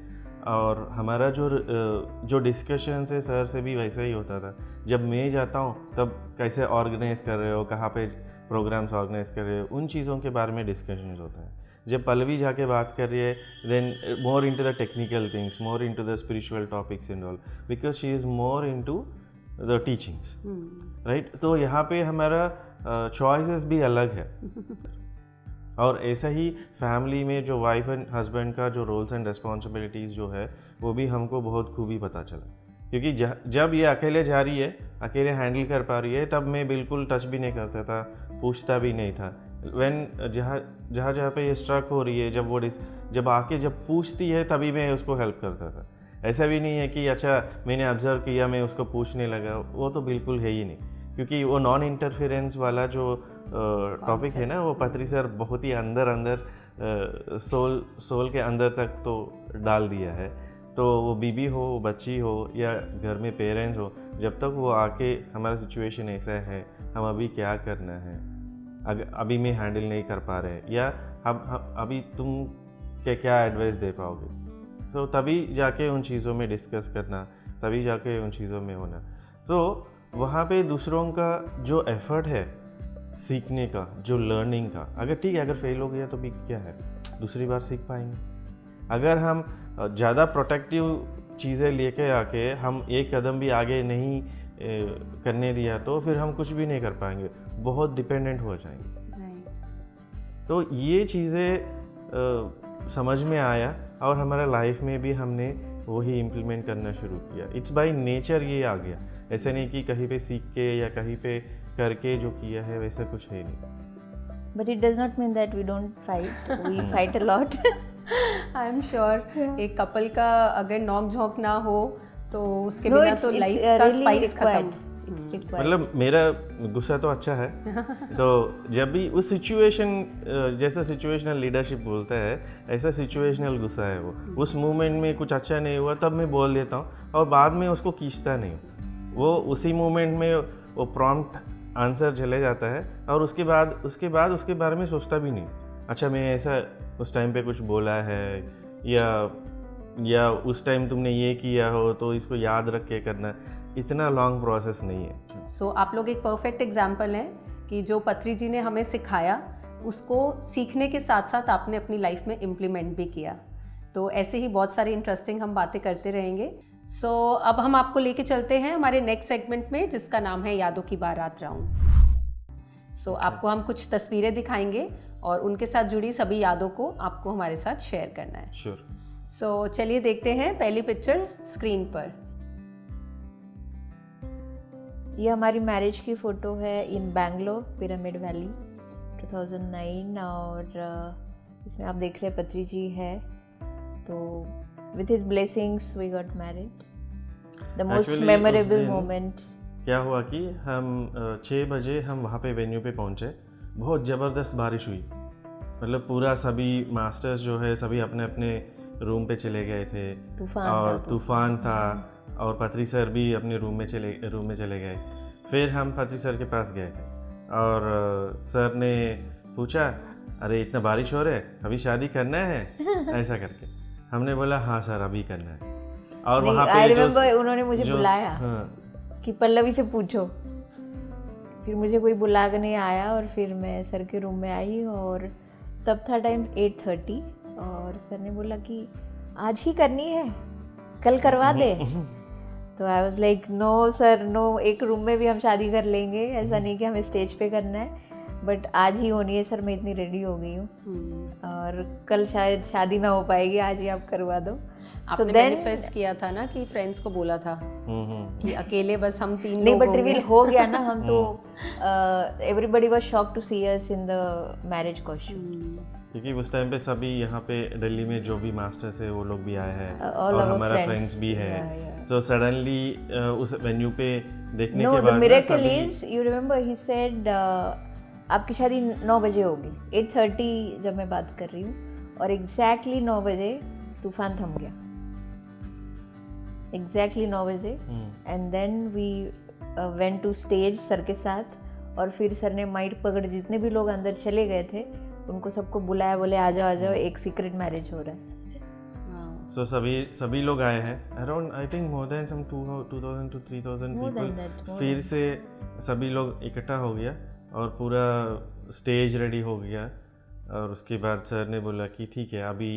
C: और हमारा जो डिस्कशन है सर से भी वैसा ही होता था। जब मैं जाता हूँ तब कैसे ऑर्गेनाइज कर रहे हो, कहाँ पे प्रोग्राम्स ऑर्गेनाइज कर रहे हो, उन चीज़ों के बारे में डिस्कशन होता है। जब पल्लवी जाके बात कर रही है, then more into the technical things, more into the spiritual topics and all, because she is more into the teachings, right. तो यहाँ पे हमारा चॉइसेस भी अलग है। और ऐसा ही फैमिली में जो वाइफ एंड हस्बैंड का जो रोल्स एंड रिस्पॉन्सिबिलिटीज़ जो है वो भी हमको बहुत खूबी पता चला, क्योंकि जब ये अकेले जा रही है, अकेले हैंडल कर पा रही है, तब मैं बिल्कुल टच भी नहीं करता था, पूछता भी नहीं था। जहाँ पे ये स्ट्रक हो रही है, जब पूछती है तभी मैं उसको हेल्प करता था। ऐसा भी नहीं है कि अच्छा मैंने ऑब्जर्व किया मैं उसको पूछने लगा, वो तो बिल्कुल है ही नहीं, क्योंकि वो नॉन इंटरफेरेंस वाला जो टॉपिक है ना, वो पत्री सर बहुत ही अंदर सोल के अंदर तक तो डाल दिया है। तो वो बीबी हो, बच्ची हो, या घर में पेरेंट्स हो, जब तक वो आके हमारा सिचुएशन ऐसा है, हम अभी क्या करना है, अभी मैं हैंडल नहीं कर पा रहे, या अभी तुम क्या एडवाइस दे पाओगे, तो तभी जाके उन चीज़ों में डिस्कस करना, तभी जाके उन चीज़ों में होना। तो वहाँ पे दूसरों का जो एफर्ट है सीखने का, जो लर्निंग का, अगर ठीक है, अगर फेल हो गया तो भी क्या है, दूसरी बार सीख पाएंगे। अगर हम ज़्यादा प्रोटेक्टिव चीज़ें लेके आके हम एक कदम भी आगे नहीं करने दिया तो फिर हम कुछ भी नहीं कर पाएंगे, बहुत डिपेंडेंट हो जाएंगे। तो ये चीज़ें समझ में आया, और हमारा लाइफ में भी हमने वही इम्प्लीमेंट करना शुरू किया। इट्स बाय नेचर ये आ गया, ऐसा नहीं कि कहीं पे सीख के या कहीं पे करके जो किया है, वैसा कुछ है नहीं।
D: But it does not mean that we don't fight. We fight a lot.
B: I am sure एक कपल का अगर नोक झोंक ना हो तो उसके बिना तो लाइफ का स्पाइस खत्म।
C: मतलब मेरा गुस्सा तो अच्छा है। तो जब भी उस सिचुएशन, जैसा सिचुएशनल लीडरशिप बोलता है, ऐसा सिचुएशनल गुस्सा है वो। उस मोमेंट में कुछ अच्छा नहीं हुआ तब मैं बोल देता हूँ, और बाद में उसको खींचता नहीं हूँ। वो उसी मोमेंट में वो प्रॉम्प्ट आंसर चले जाता है, और उसके बाद उसके बारे में सोचता भी नहीं, अच्छा मैं ऐसा उस टाइम पे कुछ बोला है, या उस टाइम तुमने ये किया हो तो इसको याद रख के करना, इतना लॉन्ग प्रोसेस नहीं है।
B: सो आप लोग एक परफेक्ट एग्जाम्पल हैं कि जो पत्री जी ने हमें सिखाया उसको सीखने के साथ साथ आपने अपनी लाइफ में इम्प्लीमेंट भी किया। तो ऐसे ही बहुत सारी इंटरेस्टिंग हम बातें करते रहेंगे। सो अब हम आपको लेके चलते हैं हमारे नेक्स्ट सेगमेंट में, जिसका नाम है यादों की बारात राउंड। सो आपको हम कुछ तस्वीरें दिखाएंगे और उनके साथ जुड़ी सभी यादों को आपको हमारे साथ शेयर करना है।
C: श्योर।
B: सो चलिए देखते हैं पहली पिक्चर स्क्रीन पर।
D: ये हमारी मैरिज की फ़ोटो है इन बैंगलोर, पिरामिड वैली, 2009। और इसमें आप देख रहे हैं पत्री जी है, तो with his blessings we got married. The most
C: Actually,
D: memorable
C: उस दिन
D: moment.
C: क्या हुआ कि हम 6 बजे हम वहाँ पे वेन्यू पे पहुँचे, बहुत ज़बरदस्त बारिश हुई, मतलब पूरा सभी मास्टर्स जो है सभी अपने अपने रूम पे चले गए थे, तूफान था, और पत्री सर भी अपने रूम में चले गए। फिर हम पत्री सर के पास गए थे, और सर ने पूछा, अरे इतना बारिश हो रहा है, अभी शादी करना है? ऐसा करके हमने बोला हाँ सर अभी करना है। और वहाँ पे
D: उन्होंने मुझे बुलाया, हाँ, कि पल्लवी से पूछो। फिर मुझे कोई बुला के नहीं आया, और फिर मैं सर के रूम में आई, और तब था टाइम 8:30, और सर ने बोला कि आज ही करनी है, कल करवा दे। तो I was like no sir no, एक रूम में भी हम शादी कर लेंगे, ऐसा नहीं कि हमें स्टेज पे करना है। बट आज ही होनी है सर, मैं इतनी रेडी हो गई हूँ और कल शायद शादी ना हो पाएगी, आज ही आप करवा दो।
B: आपने मैनिफेस्ट किया था ना कि फ्रेंड्स को बोला था कि अकेले बस हम 3
D: नहीं,
B: लोग
D: बट
B: होंगे।
D: रिवील हो गया ना, हम तो everybody was shocked to see us in the marriage costume.
C: क्योंकि उस टाइम पे सभी यहाँ पे दिल्ली में जो भी मास्टर्स है वो लोग भी आए हैं
D: all
C: और
D: our
C: हमारा
D: friends,
C: फ्रेंड्स भी है।
D: yeah.
C: तो सडनली उस वेन्यू पे देखने
D: नो,
C: के
D: द
C: बाद ना
D: मिरेकल
C: सभी
D: is, you remember he said आपकी शादी 9 बजे होगी, 8:30 जब मैं बात कर रही हूँ, और एग्जैक्टली 9 बजे तूफान थम गया, एग्जैक्टली 9 बजे। And then we went to stage sir के साथ, और फिर सर ने माइक पकड़, जितने भी लोग अंदर चले गए थे उनको सबको बुलाया, बोले आ जाओ, एक सीक्रेट मैरिज हो रहा है।
C: सो सभी लोग आए हैं, around I think more than some 2000 to 3000
D: More than
C: people.
D: that,
C: फिर से सभी लोग इकट्ठा हो गया और पूरा स्टेज रेडी हो गया। और उसके बाद सर ने बोला कि ठीक है, अभी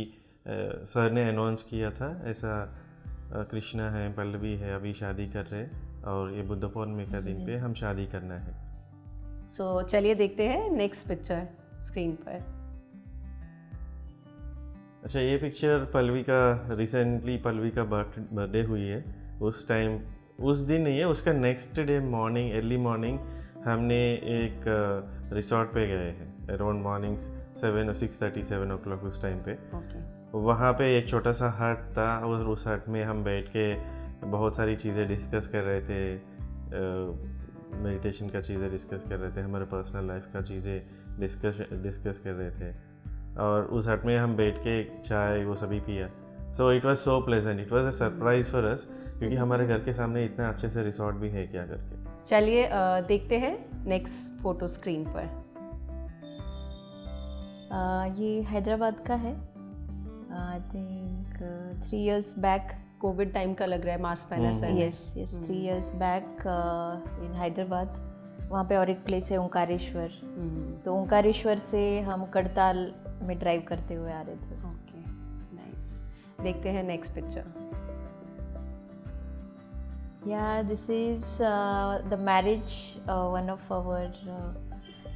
C: सर ने अनाउंस किया था ऐसा, कृष्णा है, पल्लवी है, अभी शादी कर रहे हैं और ये बुद्ध पौर्णिमा का दिन पे हम शादी करना है।
B: सो चलिए देखते हैं नेक्स्ट पिक्चर स्क्रीन पर।
C: अच्छा, ये पिक्चर पल्लवी का, रिसेंटली पल्लवी का बर्थडे हुई है। उस टाइम, उस दिन नहीं है, उसका next day morning, early morning हमने एक रिसोर्ट पे गए हैं, अराउंड मॉर्निंग 6:30 7 o'clock उस टाइम पे। वहाँ पे एक छोटा सा हट था और उस हट में हम बैठ के बहुत सारी चीज़ें डिस्कस कर रहे थे, मेडिटेशन का चीज़ें डिस्कस कर रहे थे, हमारे पर्सनल लाइफ का चीज़ें डिस्कस कर रहे थे। और उस हट में हम बैठ के चाय वो सभी पिया। So it was so pleasant, it was a surprise for us, क्योंकि हमारे घर के सामने इतना अच्छे से रिसोर्ट भी है क्या करके।
B: चलिए देखते हैं नेक्स्ट फोटो स्क्रीन पर।
D: ये हैदराबाद का है, I think 3 years back.
B: Covid time का लग रहा है, मास्क पहना सर ने।
D: Yes 3 years back in Hyderabad. वहाँ पे और एक प्लेस है ओंकारेश्वर, तो ओंकारेश्वर से हम कड़ताल में ड्राइव करते हुए आ रहे थे।
B: Okay, nice. देखते हैं next picture.
D: Yeah this is the marriage, one of our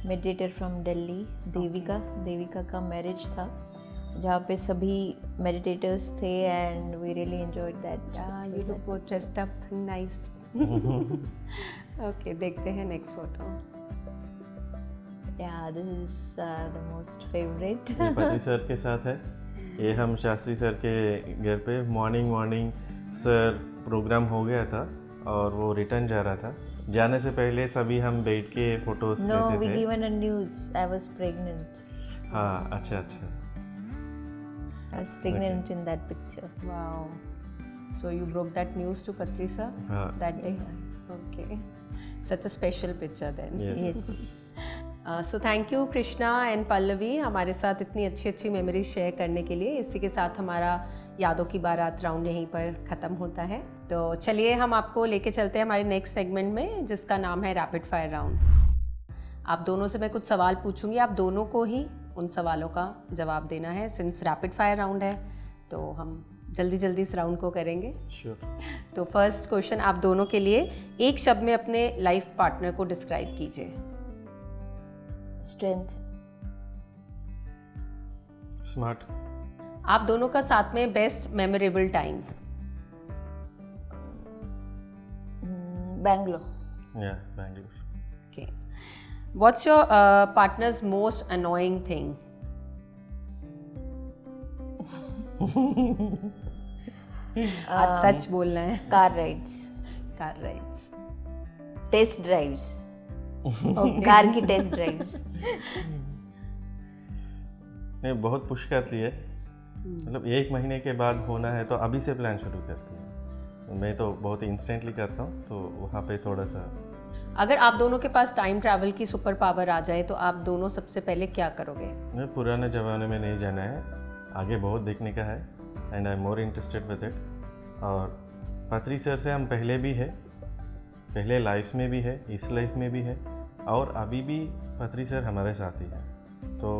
D: meditator from Delhi, Devika का मैरिज था, जहाँ पे सभी मेडिटेटर्स थे and we really enjoyed that.
B: You look both dressed up, nice. Okay, देखते हैं next photo.
D: Yeah this is the most favourite.
C: ये पति सर के साथ है, ये हम शास्त्री सर के घर पे मॉर्निंग सर प्रोग्राम हो गया था और वो रिटर्न जा रहा था। जाने से पहले सभी हम बैठ के फोटोज
D: नो,
C: लेते
D: वी
C: थे।
D: Given a news, I was pregnant.
C: हाँ, अच्छा।
D: I was pregnant in that picture.
B: Wow. So you broke that news to Patrisa that day? Okay. Such a special picture then.
C: Yes.
B: So thank you Krishna and Pallavi हमारे साथ इतनी अच्छी memories share करने के लिए। इसी के साथ हमारा यादों की बारात राउंड यहीं पर ख़त्म होता है। तो चलिए हम आपको लेके चलते हैं हमारे नेक्स्ट सेगमेंट में, जिसका नाम है रैपिड फायर राउंड। आप दोनों से मैं कुछ सवाल पूछूंगी, आप दोनों को ही उन सवालों का जवाब देना है। सिंस रैपिड फायर राउंड है तो हम जल्दी इस राउंड को करेंगे।
C: Sure.
B: तो फर्स्ट क्वेश्चन आप दोनों के लिए, एक शब्द में अपने लाइफ पार्टनर को डिस्क्राइब कीजिए।
D: Strength.
C: Smart.
B: आप दोनों का साथ में best memorable time.
D: Bangalore.
C: Yeah, Bangalore.
B: Okay, what's your partners most annoying thing? आज सच बोलना है।
D: Car rides.
B: Car rides.
D: Test drives. Car की टेस्ट ड्राइव्स।
C: नहीं, बहुत पुश करती है, मतलब 1 महीने के बाद होना है तो अभी से प्लान शुरू करती है। मैं तो बहुत इंस्टेंटली करता हूँ, तो वहाँ पे थोड़ा सा।
B: अगर आप दोनों के पास टाइम ट्रैवल की सुपर पावर आ जाए तो आप दोनों सबसे पहले क्या करोगे?
C: मैं पुराने ज़माने में नहीं जाना है, आगे बहुत देखने का है and I am more interested with it. और पत्री सर से हम पहले भी है, पहले लाइफ में भी है, इस लाइफ में भी है और अभी भी पत्री सर हमारे साथ ही है, तो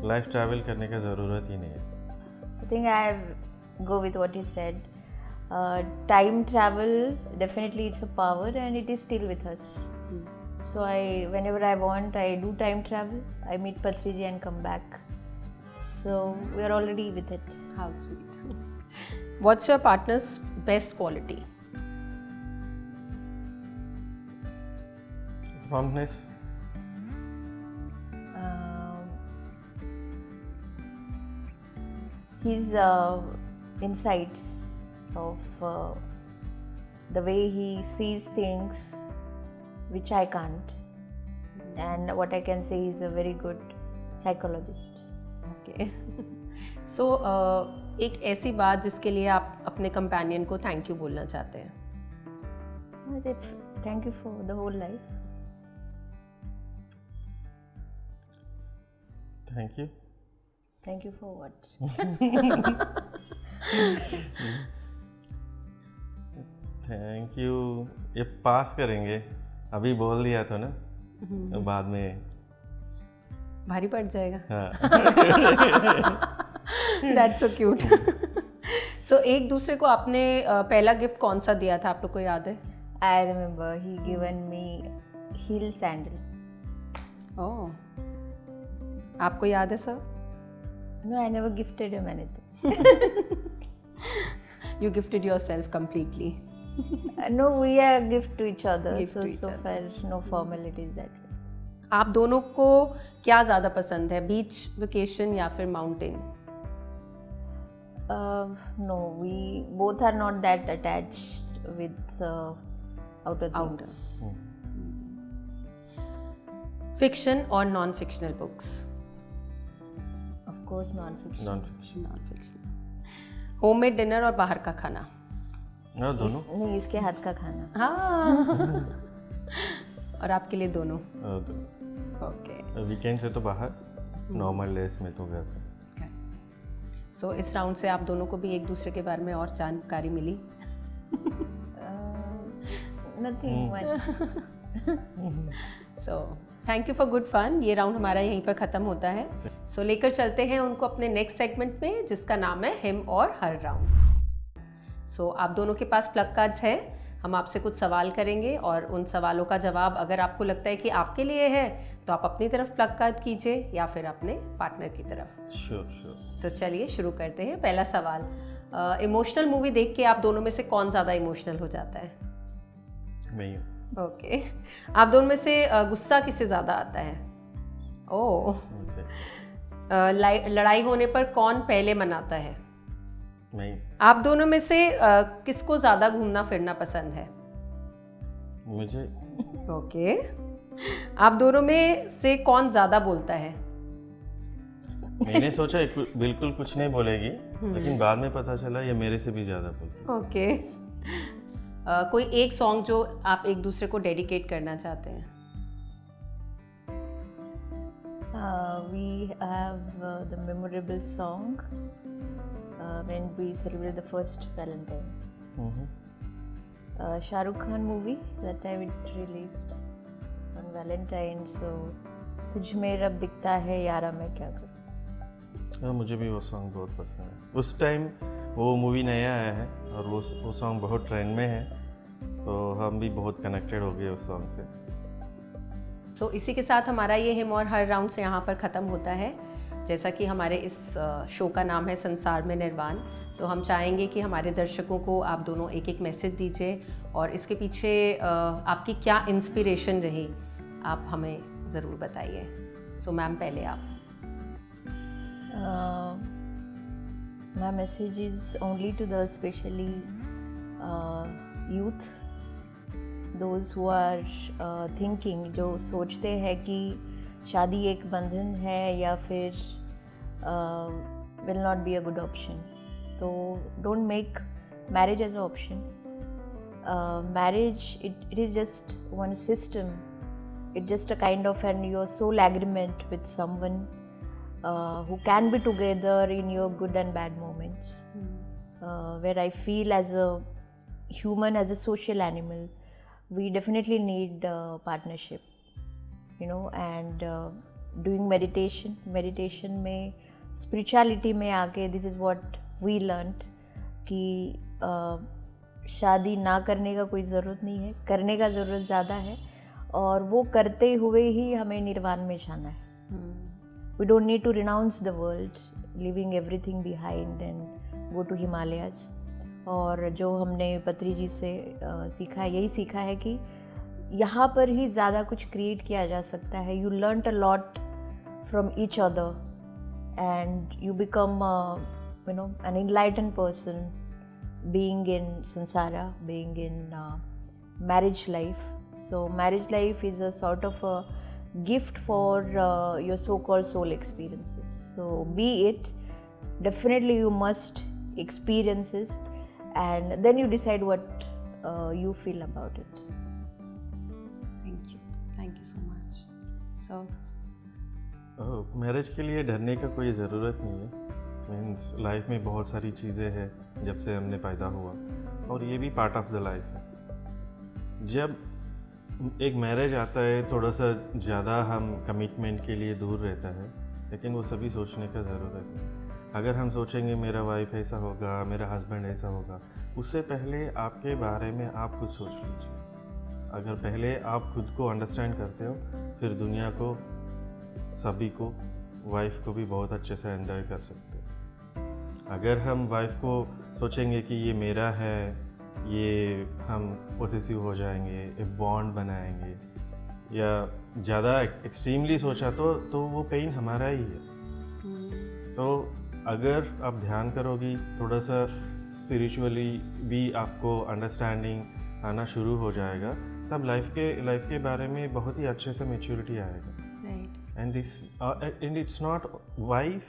C: लाइफ ट्रैवल करने का ज़रूरत ही नहीं है।
D: I think I go with what he said. Time travel, definitely it's a power and it is still with us. So whenever I want, I do time travel. I meet Patri ji and come back. So we are already with it.
B: How sweet. What's your partner's best quality?
C: Promptness.
D: His insights of the way he sees things which I can't, and what I can say is a very good psychologist.
B: Okay so एक ऐसी बात जिसके लिए आप अपने companion को thank you बोलना चाहते हैं.
D: Thank you for the whole life.
C: Thank you.
D: Thank you for what?
C: Thank you ये पास करेंगे. अभी बोल दिया तो ना, तो बाद में
B: भारी पड़ जाएगा.
C: हाँ.
B: That's so cute. सो एक दूसरे को आपने पहला गिफ्ट कौन सा दिया था, आप लोग को याद है?
D: I remember he given me heel sandal.
B: ओह, आपको याद है sir?
D: No, I never gifted him anything.
B: You gifted yourself completely.
D: No, we are gift to each other.
B: Gift to each
D: so
B: other.
D: far no formalities that way.
B: आप दोनों को क्या ज़्यादा पसंद है, बीच वेकेशन या फिर mountain?
D: No, we both are not that attached with outer things.
B: Fiction और non fictional books?
D: Of course, non-fiction.
C: Non-fiction.
B: Non fiction. Homemade dinner और बाहर का खाना?
C: हाँ, दोनों.
D: नहीं, इसके हाथ का खाना.
B: हाँ. और आपके लिए दोनों?
C: दोनों.
B: ओके.
C: वीकेंड से तो बाहर, नॉर्मल डेज में तो घर पे.
B: सो इस राउंड से आप दोनों को भी एक दूसरे के बारे में और जानकारी मिली?
D: Nothing much.
B: So thank you for good fun. ये राउंड हमारा यहीं पर ख़त्म होता है. सो लेकर चलते हैं उनको अपने नेक्स्ट सेगमेंट में, जिसका नाम है हिम और हर राउंड. सो आप दोनों के पास प्लग कार्ड्स है. हम आपसे कुछ सवाल करेंगे और उन सवालों का जवाब अगर आपको लगता है कि आपके लिए है तो आप अपनी तरफ प्लग कार्ड कीजिए या फिर अपने पार्टनर की तरफ.
C: श्योर.
B: तो चलिए शुरू करते हैं. पहला सवाल, इमोशनल मूवी देख के आप दोनों में से कौन ज़्यादा इमोशनल हो जाता है?
C: मैं हूँ.
B: ओके. आप दोनों में से गुस्सा किससे ज़्यादा आता है? ओह. लड़ाई होने पर कौन पहले मनाता है?
C: मैं.
B: आप दोनों में से किसको ज़्यादा घूमना फिरना पसंद है?
C: मुझे.
B: ओके. आप दोनों में से कौन ज़्यादा बोलता है?
C: मैंने सोचा बिल्कुल कुछ नहीं बोलेगी, लेकिन बाद में पता चला ये मेरे से भी ज़्यादा बोलती है.
B: ओके. कोई एक सॉन्ग जो आप एक दूसरे को डेडिकेट करना चाहते हैं?
D: We have the memorable song when we celebrate the first Valentine. Shah Rukh Khan movie that time it released on Valentine. So तुझ में रब दिखता है यारा मैं क्या करूँ.
C: हाँ, मुझे भी वो सॉन्ग बहुत पसंद है. उस टाइम वो मूवी नया आया है और वो सॉन्ग बहुत ट्रेंड में है, तो हम भी बहुत कनेक्टेड हो गए उस सॉन्ग से.
B: सो इसी के साथ हमारा ये हिम और हर राउंड से यहाँ पर ख़त्म होता है. जैसा कि हमारे इस शो का नाम है संसार में निर्वाण, सो हम चाहेंगे कि हमारे दर्शकों को आप दोनों एक एक मैसेज दीजिए और इसके पीछे आपकी क्या इंस्पिरेशन रही, आप हमें ज़रूर बताइए. सो मैम पहले आप.
D: My message is only to the especially youth, those who are thinking, जो सोचते हैं कि शादी एक बंधन है या फिर will not be a good option. So don't make marriage as an option. Marriage it is just one system. It's just a kind of your soul agreement with someone who can be together in your good and bad moments. Where I feel as a human, as a social animal, we definitely need partnership, and doing meditation में spirituality में आके this is what we learned कि शादी ना करने का कोई ज़रूरत नहीं है, करने का ज़रूरत ज़्यादा है. और वो करते हुए ही हमें निर्वाण में जाना है. We don't need to renounce the world, leaving everything behind and go to Himalayas. और जो हमने पत्री जी से सीखा है, यही सीखा है कि यहाँ पर ही ज़्यादा कुछ क्रिएट किया जा सकता है. You learnt a lot from each other and you become an enlightened person being in samsara, being in marriage life. So marriage life is a sort of a gift for your so-called soul experiences. So be it, definitely you must experience it and then you decide what you feel about it.
B: Thank you so much. So
C: marriage के लिए डरने का कोई ज़रूरत नहीं है. Means life में बहुत सारी चीज़ें हैं जब से हमने पैदा हुआ, और ये भी पार्ट ऑफ द लाइफ है. जब एक मैरिज आता है थोड़ा सा ज़्यादा हम कमिटमेंट के लिए दूर रहता है, लेकिन वो सभी सोचने का ज़रूरत है. अगर हम सोचेंगे मेरा वाइफ ऐसा होगा, मेरा हस्बैंड ऐसा होगा, उससे पहले आपके बारे में आप खुद सोच लीजिए. अगर पहले आप खुद को अंडरस्टैंड करते हो, फिर दुनिया को, सभी को, वाइफ को भी बहुत अच्छे से एंजॉय कर सकते हो. अगर हम वाइफ को सोचेंगे कि ये मेरा है, ये हम पॉसेसिव हो जाएंगे, एक बॉन्ड बनाएंगे, या ज़्यादा एक्सट्रीमली सोचा तो वो पेन हमारा ही है. तो अगर आप ध्यान करोगी, थोड़ा सा स्पिरिचुअली भी आपको अंडरस्टैंडिंग आना शुरू हो जाएगा, तब लाइफ के बारे में बहुत ही अच्छे से मैच्योरिटी आएगा. And it's not wife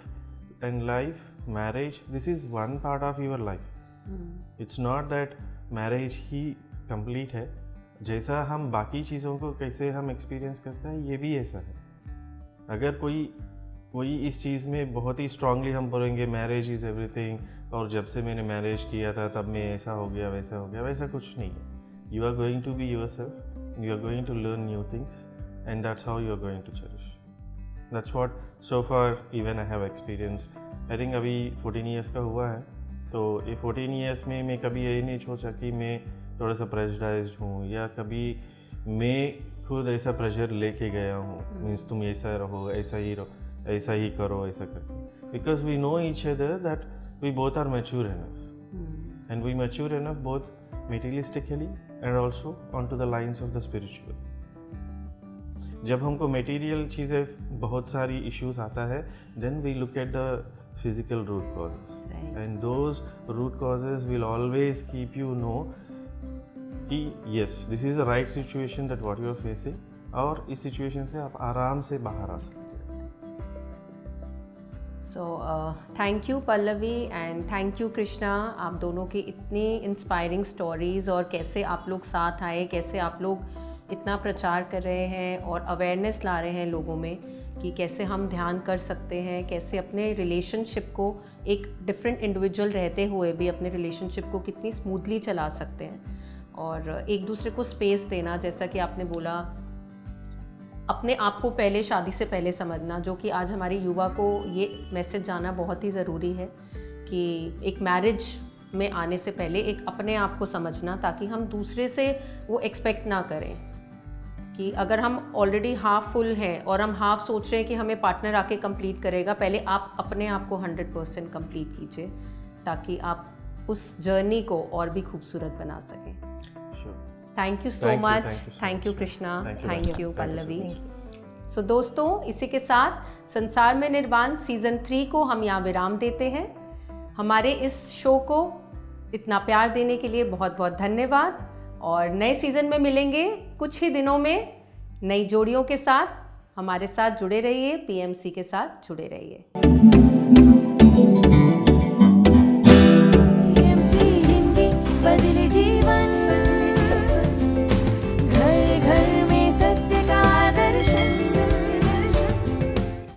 C: and life, marriage, this is one part of your life. It's not that marriage he complete है. जैसा हम बाकी चीज़ों को कैसे हम एक्सपीरियंस करते हैं, ये भी ऐसा है. अगर कोई इस चीज़ में बहुत ही स्ट्रांगली हम बोलेंगे मैरिज इज़ एवरीथिंग, और जब से मैंने मैरिज किया था तब मैं ऐसा हो गया, वैसा हो गया, वैसा कुछ नहीं है. You are going to be yourself, you are going to learn new things, and that's how you are going to cherish. That's what so far even I have experience. I think अभी 14 years का हुआ है, तो ये 14 years में मैं कभी यही नहीं सोचा कि मैं थोड़ा सा प्रेजुडाइज्ड हूँ, या कभी मैं खुद ऐसा प्रेशर लेके गया हूँ. मीन्स तुम ऐसा रहो, ऐसा ही रहो, ऐसा ही करो, ऐसा करो. Because we know each other that we both are mature enough, and we mature enough both materialistically and also on to the lines of the spiritual. जब हमको मेटीरियल चीज़ें बहुत सारी इश्यूज आता है, then we look at the physical root causes, right. And those root causes will always keep you know कि yes, this is the right situation that what you are facing, और इस situation से आप आराम से बाहर आ सकते हैं.
B: So thank you Pallavi and thank you Krishna. आप दोनों की इतनी इंस्पायरिंग स्टोरीज़, और कैसे आप लोग साथ आए, कैसे आप लोग इतना प्रचार कर रहे हैं और अवेयरनेस ला रहे हैं लोगों में कि कैसे हम ध्यान कर सकते हैं, कैसे अपने रिलेशनशिप को, एक डिफरेंट इंडिविजुअल रहते हुए भी अपने रिलेशनशिप को कितनी स्मूथली चला सकते हैं, और एक दूसरे को स्पेस देना. जैसा कि आपने बोला, अपने आप को पहले शादी से पहले समझना, जो कि आज हमारी युवा को ये मैसेज जाना बहुत ही ज़रूरी है कि एक मैरिज में आने से पहले एक अपने आप को समझना, ताकि हम दूसरे से वो एक्सपेक्ट ना करें कि अगर हम ऑलरेडी हाफ फुल हैं और हम हाफ सोच रहे हैं कि हमें पार्टनर आके कंप्लीट करेगा, पहले आप अपने आप को 100% कंप्लीट कीजिए, ताकि आप उस जर्नी को और भी खूबसूरत बना सकें. Thank you so much. Thank you Krishna. Thank you Pallavi. So दोस्तों, इसी के साथ संसार में निर्वाण सीज़न 3 को हम यहाँ विराम देते हैं. हमारे इस शो को इतना प्यार देने के लिए बहुत बहुत धन्यवाद, और नए सीज़न में मिलेंगे कुछ ही दिनों में नई जोड़ियों के साथ. हमारे साथ जुड़े रहिए, PMC के साथ जुड़े रहिए.